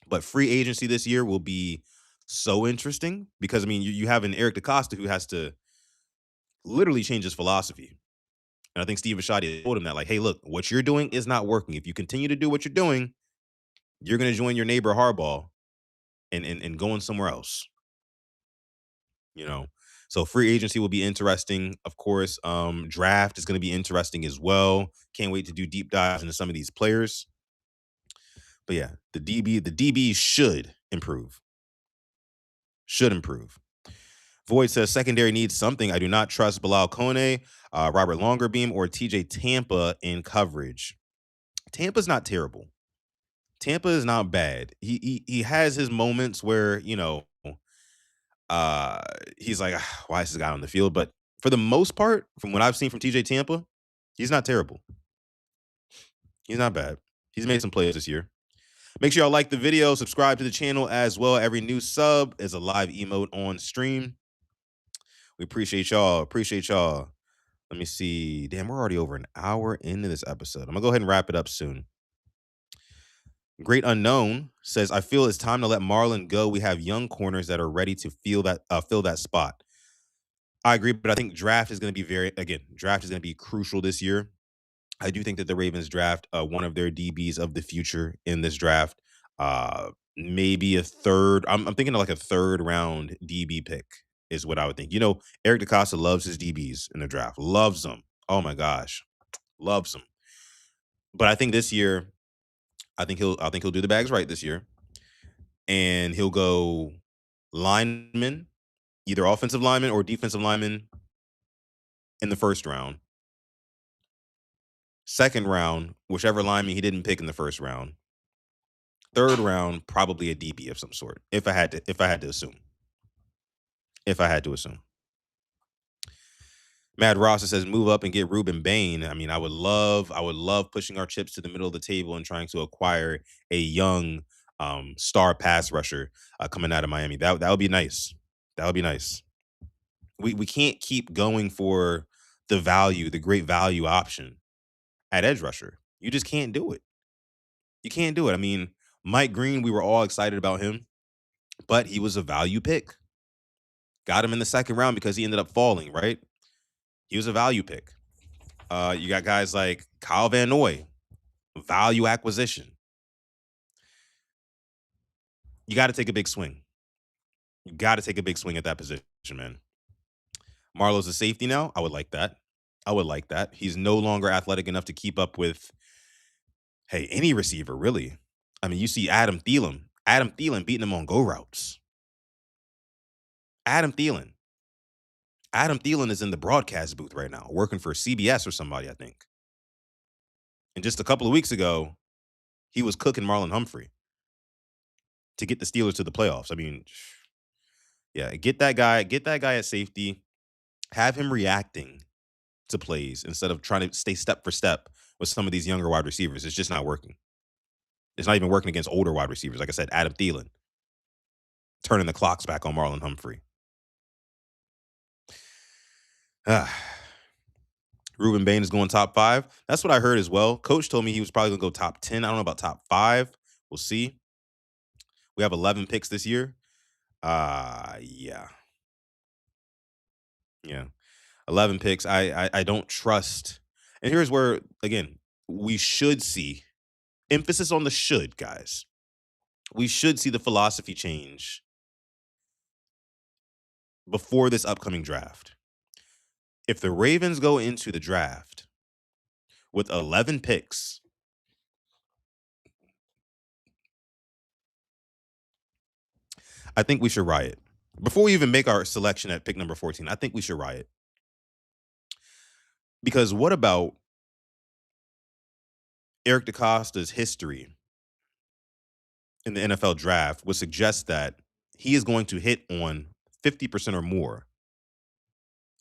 But free agency this year will be so interesting because I mean you have an Eric DaCosta who has to literally change his philosophy. And I think Steve Rashod told him that, like, hey, look, what you're doing is not working. If you continue to do what you're doing, you're gonna join your neighbor Harbaugh and going somewhere else, you know. So free agency will be interesting, of course. Draft is gonna be interesting as well. Can't wait to do deep dives into some of these players. But yeah, the DB should improve. Should improve. Void says secondary needs something. I do not trust Bilal Kone, Robert Longerbeam, or TJ Tampa in coverage. Tampa's not terrible. Tampa is not bad. He has his moments where uh he's like, "Ah, why is this guy on the field?" But for the most part, from what I've seen from TJ Tampa, he's not terrible. He's not bad. He's made some plays this year. Make sure y'all like the video, subscribe to the channel as well. Every new sub is a live emote on stream. We appreciate y'all. Appreciate y'all. Let me see. Damn, we're already over an hour into this episode. I'm gonna go ahead and wrap it up soon. Great Unknown says, I feel it's time to let Marlon go. We have young corners that are ready to fill that spot. I agree, but I think draft is going to be draft is going to be crucial this year. I do think that the Ravens draft one of their DBs of the future in this draft. Maybe a third. I'm thinking of like a third round DB pick is what I would think. Eric DaCosta loves his DBs in the draft. Loves them. Oh my gosh, loves them. But I think this year, I think he'll do the bags right this year, and he'll go lineman, either offensive lineman or defensive lineman in the first round. Second round, whichever lineman he didn't pick in the first round. Third round, probably a DB of some sort. If I had to assume. If I had to assume. Mad Ross says move up and get Ruben Bain. I mean, I would love pushing our chips to the middle of the table and trying to acquire a young star pass rusher coming out of Miami. That would be nice. That would be nice. We can't keep going for the great value option at edge rusher. You just can't do it. You can't do it. I mean, Mike Green, we were all excited about him, but he was a value pick. Got him in the second round because he ended up falling, right? He was a value pick. You got guys like Kyle Van Noy, value acquisition. You got to take a big swing. You got to take a big swing at that position, man. Marlowe's a safety now. I would like that. I would like that. He's no longer athletic enough to keep up with, hey, any receiver, really. I mean, you see Adam Thielen. Adam Thielen beating him on go routes. Adam Thielen. Adam Thielen is in the broadcast booth right now, working for CBS or somebody, I think. And just a couple of weeks ago, he was cooking Marlon Humphrey to get the Steelers to the playoffs. I mean, yeah, get that guy at safety, have him reacting to plays instead of trying to stay step for step with some of these younger wide receivers. It's just not working. It's not even working against older wide receivers. Like I said, Adam Thielen turning the clocks back on Marlon Humphrey. Ruben Bain is going top 5. That's what I heard as well. Coach told me he was probably going to go top 10. I don't know about top 5. We'll see. We have 11 picks this year. Yeah. Yeah. 11 picks. I don't trust. And here's where, again, we should see emphasis on the should, guys. We should see the philosophy change before this upcoming draft. If the Ravens go into the draft with 11 picks, I think we should riot. Before we even make our selection at pick number 14, I think we should riot. Because what about Eric DeCosta's history in the NFL draft would suggest that he is going to hit on 50% or more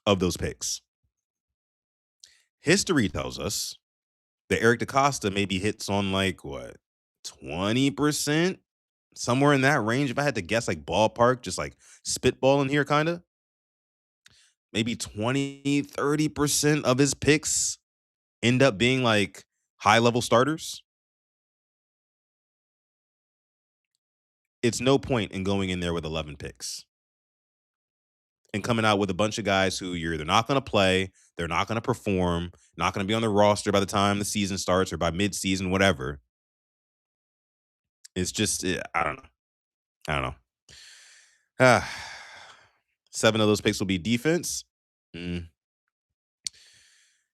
of those picks. History tells us that Eric DeCosta maybe hits on like what, 20%? Somewhere in that range. If I had to guess, like ballpark, just like spitballing here, kind of maybe 20, 30% of his picks end up being like high level starters. It's no point in going in there with 11 picks and coming out with a bunch of guys who you're either not going to play, they're not going to perform, not going to be on the roster by the time the season starts or by mid-season, whatever. It's just, I don't know. I don't know. Ah, 7 of those picks will be defense. Mm,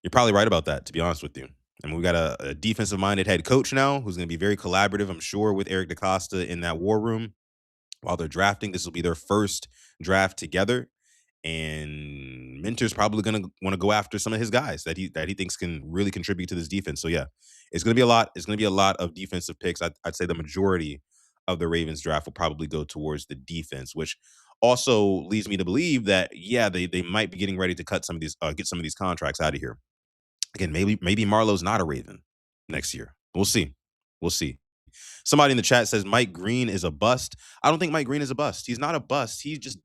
you're probably right about that, to be honest with you. I mean, we got a defensive-minded head coach now who's going to be very collaborative, I'm sure, with Eric DeCosta in that war room while they're drafting. This will be their first draft together, and Minter's probably going to want to go after some of his guys that he thinks can really contribute to this defense. So yeah, it's going to be a lot. It's going to be a lot of defensive picks. I'd say the majority of the Ravens draft will probably go towards the defense, which also leads me to believe that yeah, they might be getting ready to cut some of these get some of these contracts out of here. Again, maybe Marlowe's not a Raven next year. We'll see. We'll see. Somebody in the chat says Mike Green is a bust. I don't think Mike Green is a bust. He's not a bust. He just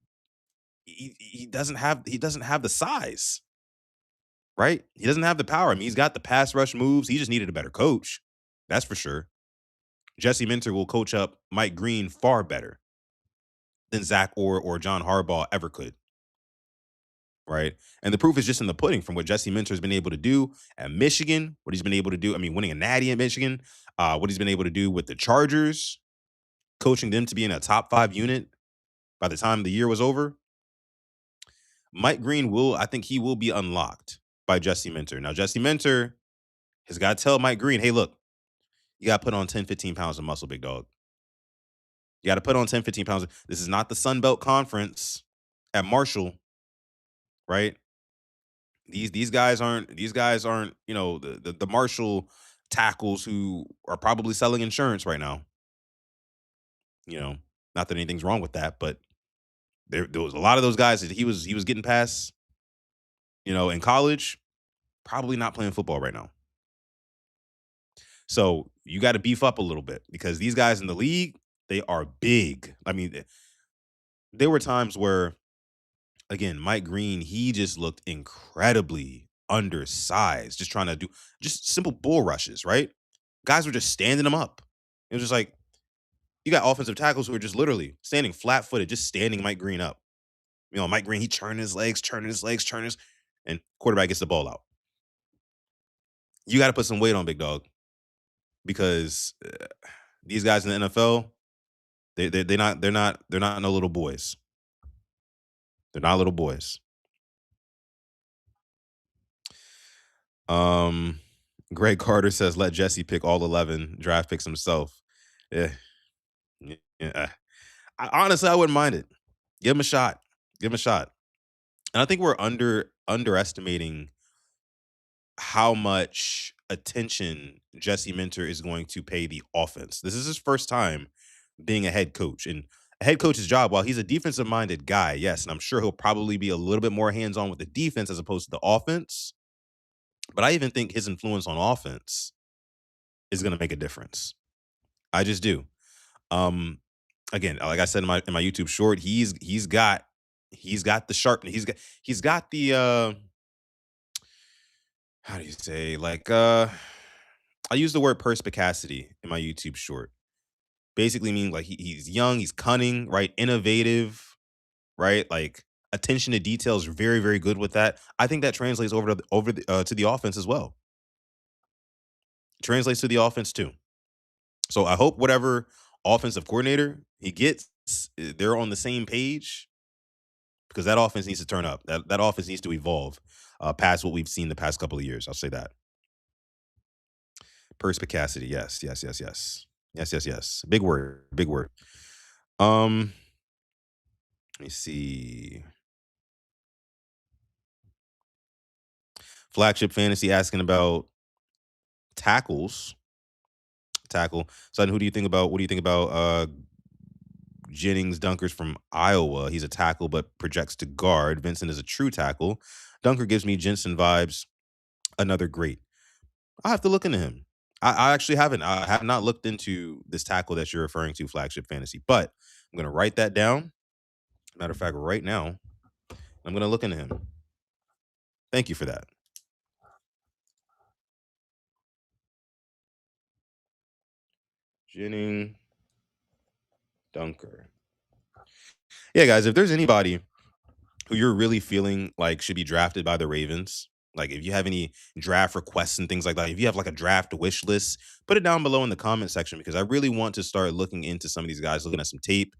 he doesn't have the size, right? He doesn't have the power. I mean, he's got the pass rush moves. He just needed a better coach. That's for sure. Jesse Minter will coach up Mike Green far better than Zach or John Harbaugh ever could. Right. And the proof is just in the pudding from what Jesse Minter has been able to do at Michigan, what he's been able to do. I mean, winning a natty at Michigan, what he's been able to do with the Chargers, coaching them to be in a top 5 unit by the time the year was over. Mike Green I think he will be unlocked by Jesse Minter. Now, Jesse Minter has got to tell Mike Green, hey, look, you got to put on 10, 15 pounds of muscle, big dog. You got to put on 10, 15 pounds. This is not the Sun Belt Conference at Marshall, right? These guys aren't the Marshall tackles who are probably selling insurance right now. You know, not that anything's wrong with that, but there was a lot of those guys that he was getting past, in college, probably not playing football right now. So you got to beef up a little bit because these guys in the league, they are big. I mean, there were times where, again, Mike Green, he just looked incredibly undersized, just trying to do just simple bull rushes, right? Guys were just standing him up. It was just like you got offensive tackles who are just literally standing flat footed, just standing Mike Green up. Mike Green, he churning his legs, and quarterback gets the ball out. You got to put some weight on, big dog, because these guys in the NFL, they're not no little boys. They're not little boys. Um, Greg Carter says let Jesse pick all 11 draft picks himself. Yeah, yeah. Honestly, I wouldn't mind it. Give him a shot. Give him a shot. And I think we're underestimating how much attention Jesse Minter is going to pay the offense. This is his first time being a head coach. And a head coach's job, while he's a defensive minded guy, yes, and I'm sure he'll probably be a little bit more hands on with the defense as opposed to the offense. But I even think his influence on offense is going to make a difference. I just do. Um, Again, like I said in my YouTube short, he's got the sharp. He's got the how do you say, like, I use the word perspicacity in my YouTube short. Basically means like he's young, he's cunning, right? Innovative, right? Like attention to detail is very, very good with that. I think that translates to the offense as well. Translates to the offense too. So I hope whatever offensive coordinator he gets, they're on the same page. because that offense needs to turn up. That offense needs to evolve past what we've seen the past couple of years. I'll say that. Perspicacity. Yes, yes, yes, yes. Yes, yes, yes. Big word. Big word. Um, let me see. Flagship Fantasy asking about tackles. Tackle. Sutton, who do you think about? What do you think about Jennings Dunkers from Iowa? He's a tackle but projects to guard. Vincent is a true tackle. Dunker gives me Jensen vibes. Another great. I have to look into him. I actually haven't. I have not looked into this tackle that you're referring to, Flagship Fantasy, but I'm going to write that down. Matter of fact, right now, I'm going to look into him. Thank you for that. Jennings Dunker. Yeah, guys, if there's anybody who you're really feeling like should be drafted by the Ravens, like if you have any draft requests and things like that, if you have like a draft wish list, put it down below in the comment section because I really want to start looking into some of these guys, looking at some tape,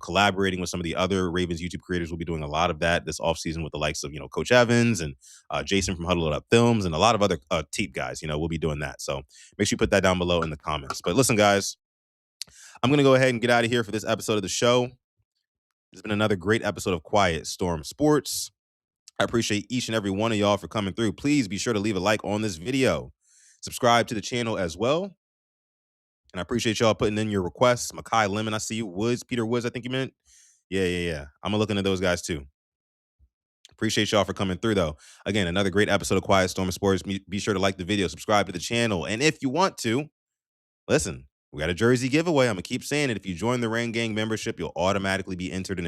collaborating with some of the other Ravens YouTube creators. We'll be doing a lot of that this offseason with the likes of, Coach Evans and Jason from Huddle It Up Films and a lot of other tape guys. We'll be doing that. So make sure you put that down below in the comments. But listen, guys, I'm going to go ahead and get out of here for this episode of the show. It's been another great episode of Quiet Storm Sports. I appreciate each and every one of y'all for coming through. Please be sure to leave a like on this video. Subscribe to the channel as well. And I appreciate y'all putting in your requests. Makai Lemon, I see you. Woods, Peter Woods, I think you meant. Yeah. I'm going to look into those guys too. Appreciate y'all for coming through, though. Again, another great episode of Quiet Storm Sports. Be sure to like the video, subscribe to the channel. And if you want to, listen, we got a jersey giveaway. I'm going to keep saying it. If you join the Rain Gang membership, you'll automatically be entered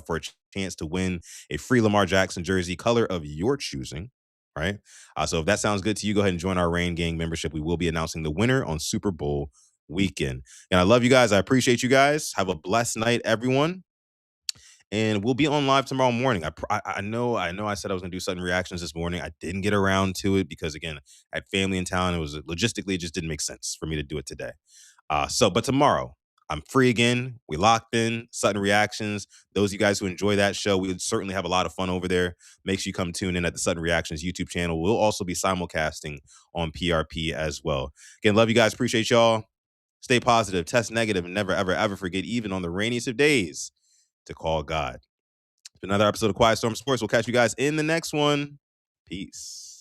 for a chance to win a free Lamar Jackson jersey, color of your choosing, right? So if that sounds good to you, go ahead and join our Rain Gang membership. We will be announcing the winner on Super Bowl weekend. And I love you guys. I appreciate you guys. Have a blessed night, everyone. And we'll be on live tomorrow morning. I know I said I was going to do sudden reactions this morning. I didn't get around to it because, again, I had family in town. It was logistically, it just didn't make sense for me to do it today. But tomorrow, I'm free again. We locked in sudden reactions. Those of you guys who enjoy that show, we would certainly have a lot of fun over there. Make sure you come tune in at the Sudden Reactions YouTube channel. We'll also be simulcasting on PRP as well. Again, love you guys. Appreciate y'all. Stay positive, test negative, and never, ever, ever forget, even on the rainiest of days, to call God. Another episode of Quiet Storm Sports. We'll catch you guys in the next one. Peace.